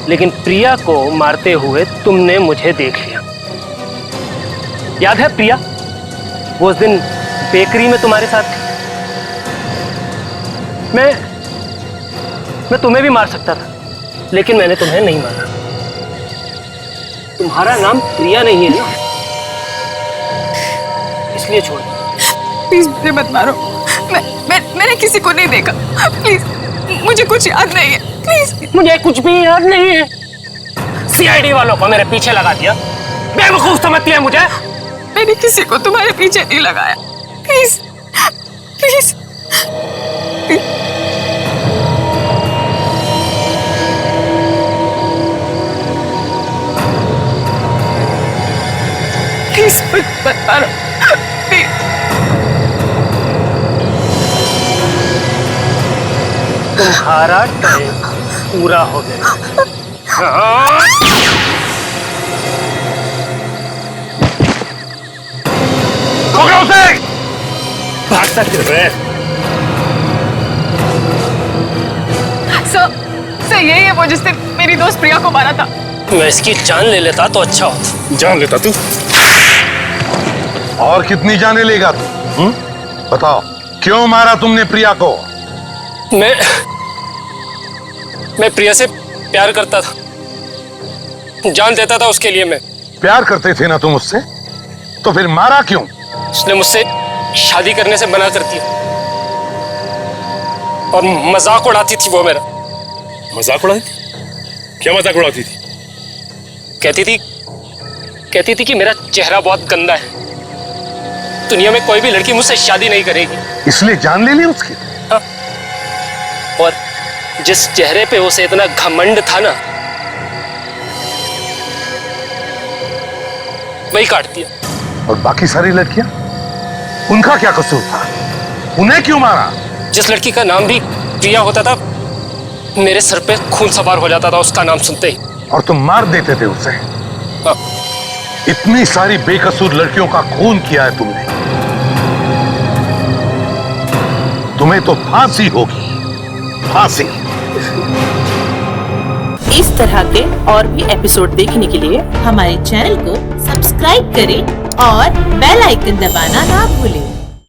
लेकिन प्रिया को मारते हुए तुमने मुझे देख लिया। याद है प्रिया, वो उस दिन बेकरी में तुम्हारे साथ थी। मैं तुम्हें भी मार सकता था, लेकिन मैंने तुम्हें नहीं मारा। तुम्हारा नाम प्रिया नहीं है ना, इसलिए छोड़ दो। प्लीज मुझे मत मारो। मैंने किसी को नहीं देखा। प्लीज मुझे कुछ याद नहीं है। प्लीज मुझे कुछ भी याद नहीं है। सीआईडी वालों को मेरे पीछे लगा दिया, बेवकूफ समझती है मुझे। मैंने किसी को तुम्हारे पीछे नहीं लगाया। प्लीज प्लीज प्लीज मत मारो। तुम्हारा टाइम पूरा हो गया। भागता फिर रहे। सर यही है वो जिसने मेरी दोस्त प्रिया को मारा था। मैं इसकी जान ले लेता तो अच्छा होता। जान लेता तू? और कितनी जाने लेगा तू? बताओ, क्यों मारा तुमने प्रिया को? मैं प्रिया से प्यार करता था, जान देता था उसके लिए। मैं प्यार करते थे ना तुम उससे, तो फिर मारा क्यों? उसने मुझसे शादी करने से मना कर दिया और मजाक उड़ाती थी वो मेरा। मजाक उड़ाती थी? क्या मजाक उड़ाती थी? कहती थी कि मेरा चेहरा बहुत गंदा है, दुनिया में कोई भी लड़की मुझसे शादी नहीं करेगी। इसलिए जान ले ली उसकी? हाँ। और जिस चेहरे पे उसे इतना घमंड था ना, वही काट दिया। और बाकी सारी लड़कियां, उनका क्या कसूर था? उन्हें क्यों मारा? जिस लड़की का नाम भी प्रिया होता था, मेरे सर पे खून सवार हो जाता था उसका नाम सुनते ही। और तुम मार देते थे उसे? हाँ। इतनी सारी बेकसूर लड़कियों का खून किया है तुमने, तुम्हें तो फांसी होगी, फांसी। इस तरह के और भी एपिसोड देखने के लिए हमारे चैनल को सब्सक्राइब करें और बेल आइकन दबाना ना भूलें।